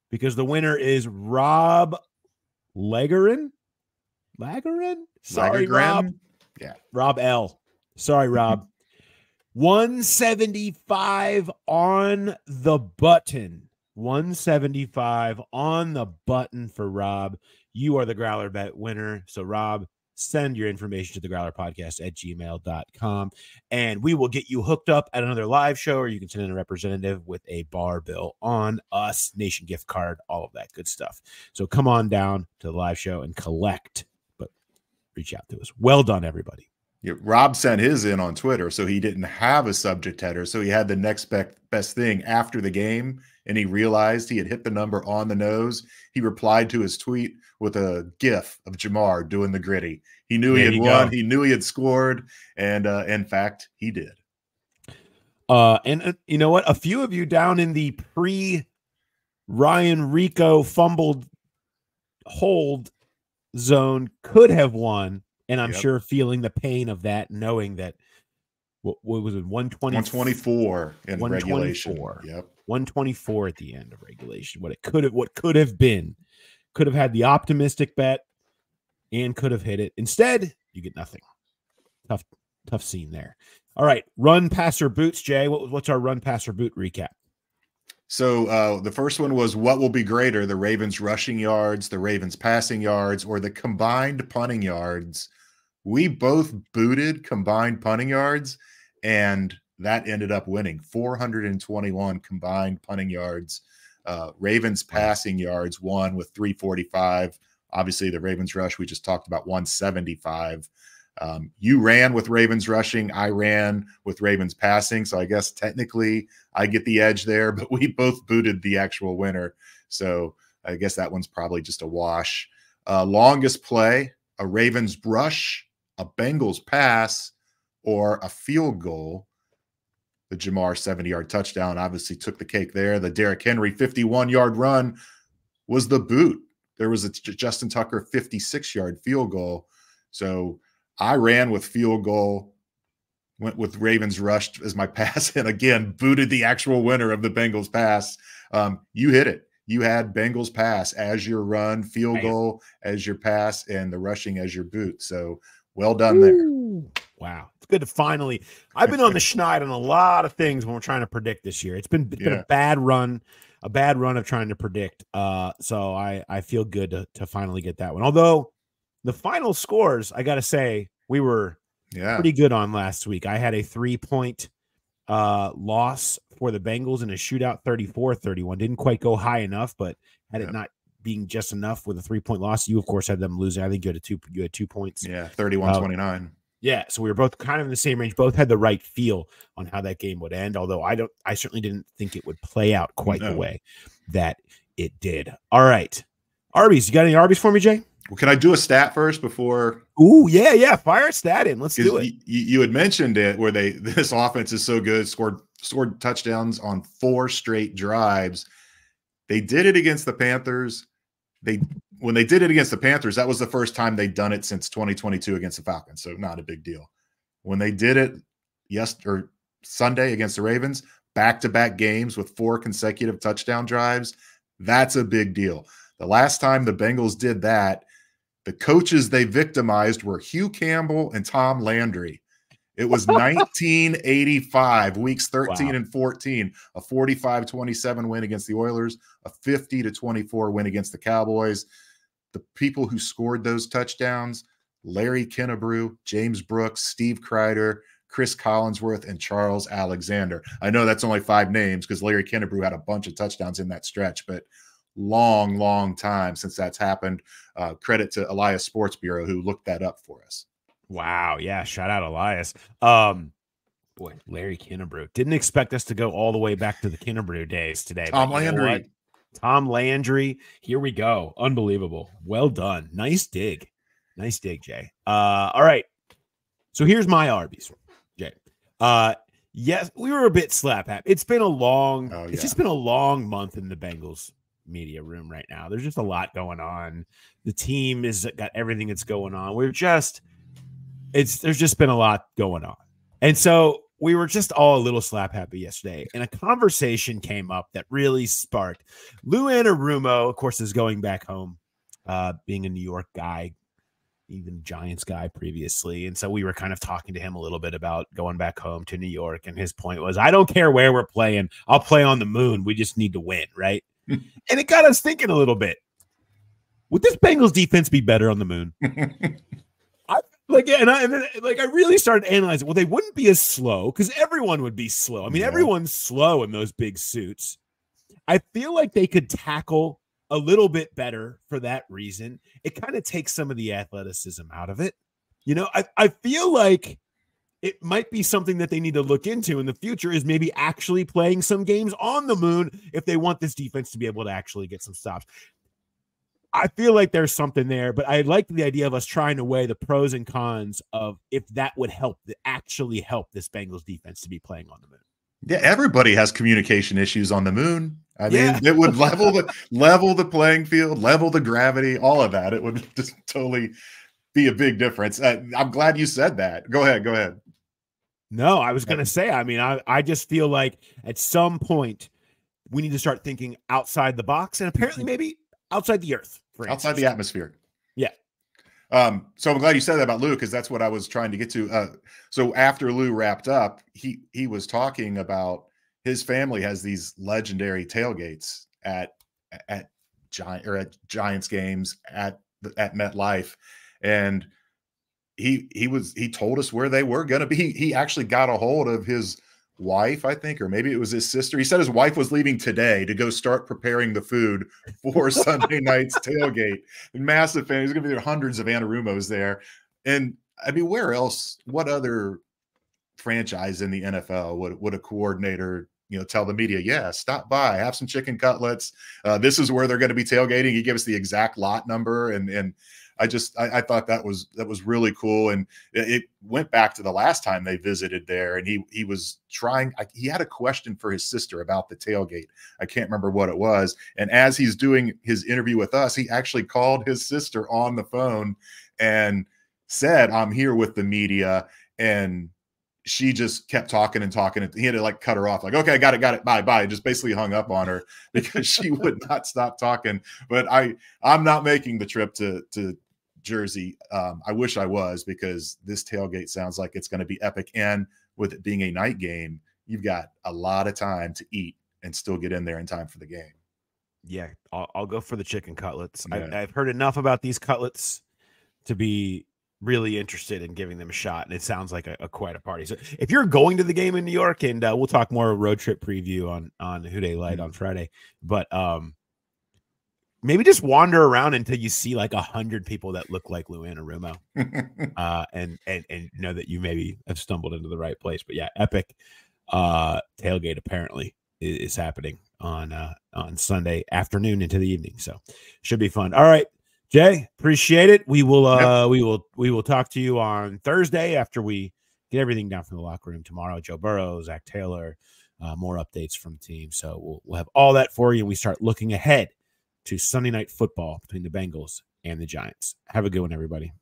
because the winner is Rob Lagerin. Sorry, Rob. Yeah. Rob L. Sorry, Rob. 175 on the button. 175 on the button for Rob. You are the Growler bet winner. So, Rob, send your information to the Growler Podcast at gmail.com, and we will get you hooked up at another live show, or you can send in a representative with a bar bill on us, Nation gift card, all of that good stuff. So come on down to the live show and collect, but reach out to us. Well done, everybody. Yeah, Rob sent his in on Twitter, so he didn't have a subject header. So he had the next best thing after the game, and he realized he had hit the number on the nose. He replied to his tweet with a GIF of Jamar doing the gritty. He knew he had won. He knew he had scored, and in fact, he did. And you know what? A few of you down in the pre-Ryan Rico fumbled hold zone could have won. And I'm sure feeling the pain of that, knowing that what was it, 124 in regulation. Yep. 124 at the end of regulation. What could have been. Could have had the optimistic bet and could have hit it. Instead, you get nothing. Tough scene there. All right. Run, passer, boots, Jay. What's our run, passer, boot recap? So the first one was, what will be greater, the Ravens rushing yards, the Ravens passing yards, or the combined punting yards? We both booted combined punting yards, and that ended up winning 421 combined punting yards. Ravens passing yards won with 345. Obviously, the Ravens rush, we just talked about, 175. You ran with Ravens rushing. I ran with Ravens passing. So I guess technically I get the edge there, but we both booted the actual winner. So I guess that one's probably just a wash. Longest play, a Ravens rush, a Bengals pass, or a field goal. The Jamar 70-yard touchdown obviously took the cake there. The Derrick Henry 51-yard run was the boot. There was a Justin Tucker 56-yard field goal. So I ran with field goal, went with Ravens rushed as my pass, and again, booted the actual winner of the Bengals pass. You hit it. You had Bengals pass as your run, field goal as your pass, and the rushing as your boot. So well done there. Wow. It's good to finally – I've been on the schneid on a lot of things when we're trying to predict this year. It's been a bad run of trying to predict. So I feel good to finally get that one. Although the final scores, I got to say, we were pretty good on last week. I had a 3-point loss for the Bengals in a shootout, 34-31. Didn't quite go high enough, but had it not being just enough with a 3-point loss. You, of course, had them losing. I think you had 2 points. Yeah, 31-29. Yeah, so we were both kind of in the same range. Both had the right feel on how that game would end, although I certainly didn't think it would play out quite the way that it did. All right. Arby's, you got any Arby's for me, Jay? Well, can I do a stat first before? Ooh, yeah. Fire a stat in. Let's do it. You had mentioned it where this offense is so good, scored touchdowns on 4 straight drives. They did it against the Panthers. When they did it against the Panthers, that was the first time they'd done it since 2022 against the Falcons, so not a big deal. When they did it Sunday against the Ravens, back-to-back games with 4 consecutive touchdown drives, that's a big deal. The last time the Bengals did that, the coaches they victimized were Hugh Campbell and Tom Landry. It was 1985, weeks 13 and 14, a 45-27 win against the Oilers, a 50-24 win against the Cowboys. The people who scored those touchdowns, Larry Kennebrew, James Brooks, Steve Kreider, Chris Collinsworth, and Charles Alexander. I know that's only 5 names because Larry Kennebrew had a bunch of touchdowns in that stretch, but long time since that's happened. Credit to Elias Sports Bureau who looked that up for us. Wow. Yeah. Shout out Elias. Boy, Larry Kennebrew. Didn't expect us to go all the way back to the Kennebrew days today. Tom Landry. Tom Landry. Here we go. Unbelievable. Well done. Nice dig. Nice dig, Jay. All right. So here's my Arby's, Jay. Yes, we were a bit slap happy. It's been a long, it's just been a long month in the Bengals media room right now. There's just a lot going on. The team has got everything that's going on. There's just been a lot going on. And so we were just all a little slap happy yesterday. And a conversation came up that really sparked. Lou Anarumo, of course, is going back home, being a New York guy, even Giants guy previously. And so we were kind of talking to him a little bit about going back home to New York. And his point was, I don't care where we're playing. I'll play on the moon. We just need to win, right? And it got us thinking a little bit. Would this Bengals defense be better on the moon? I really started analyzing. Well, they wouldn't be as slow because everyone would be slow. I mean, everyone's slow in those big suits. I feel like they could tackle a little bit better for that reason. It kind of takes some of the athleticism out of it. You know, I feel like it might be something that they need to look into in the future is maybe actually playing some games on the moon if they want this defense to be able to actually get some stops. I feel like there's something there, but I like the idea of us trying to weigh the pros and cons of if that would actually help this Bengals defense to be playing on the moon. Yeah, everybody has communication issues on the moon. I mean, it would level the playing field, level the gravity, all of that. It would just totally be a big difference. I'm glad you said that. Go ahead. No, I was going to say, I mean, I just feel like at some point we need to start thinking outside the box and apparently maybe outside the earth. Outside the atmosphere. Yeah. So I'm glad you said that about Lou because that's what I was trying to get to. So after Lou wrapped up, he was talking about his family has these legendary tailgates at Giants games at MetLife, and he told us where they were going to be. He actually got a hold of his wife, I think, or maybe it was his sister. He said his wife was leaving today to go start preparing the food for Sunday night's tailgate. Massive family. There's going to be hundreds of Anarumos there. And I mean, where else? What other franchise in the NFL would a coordinator, tell the media, stop by, have some chicken cutlets. This is where they're going to be tailgating. He gave us the exact lot number, and I thought that was really cool. And it went back to the last time they visited there, and he was trying. He had a question for his sister about the tailgate. I can't remember what it was. And as he's doing his interview with us, he actually called his sister on the phone and said, "I'm here with the media," and she just kept talking and talking. He had to cut her off. Like, okay, got it. Bye. Just basically hung up on her because she would not stop talking. But I'm not making the trip to Jersey. I wish I was, because this tailgate sounds like it's going to be epic. And with it being a night game, you've got a lot of time to eat and still get in there in time for the game. Yeah, I'll go for the chicken cutlets. Yeah. I've heard enough about these cutlets to be really interested in giving them a shot, and it sounds like quite a party. So if you're going to the game in New York, and we'll talk more road trip preview on Who Dey Light on Friday, but maybe just wander around until you see like 100 people that look like Lou Anarumo, and know that you maybe have stumbled into the right place. But yeah, epic tailgate apparently is happening on Sunday afternoon into the evening, so should be fun. All right, Jay, appreciate it. We will we will talk to you on Thursday after we get everything down from the locker room tomorrow. Joe Burrow, Zach Taylor, more updates from the team. So we'll have all that for you, and we start looking ahead to Sunday Night Football between the Bengals and the Giants. Have a good one, everybody.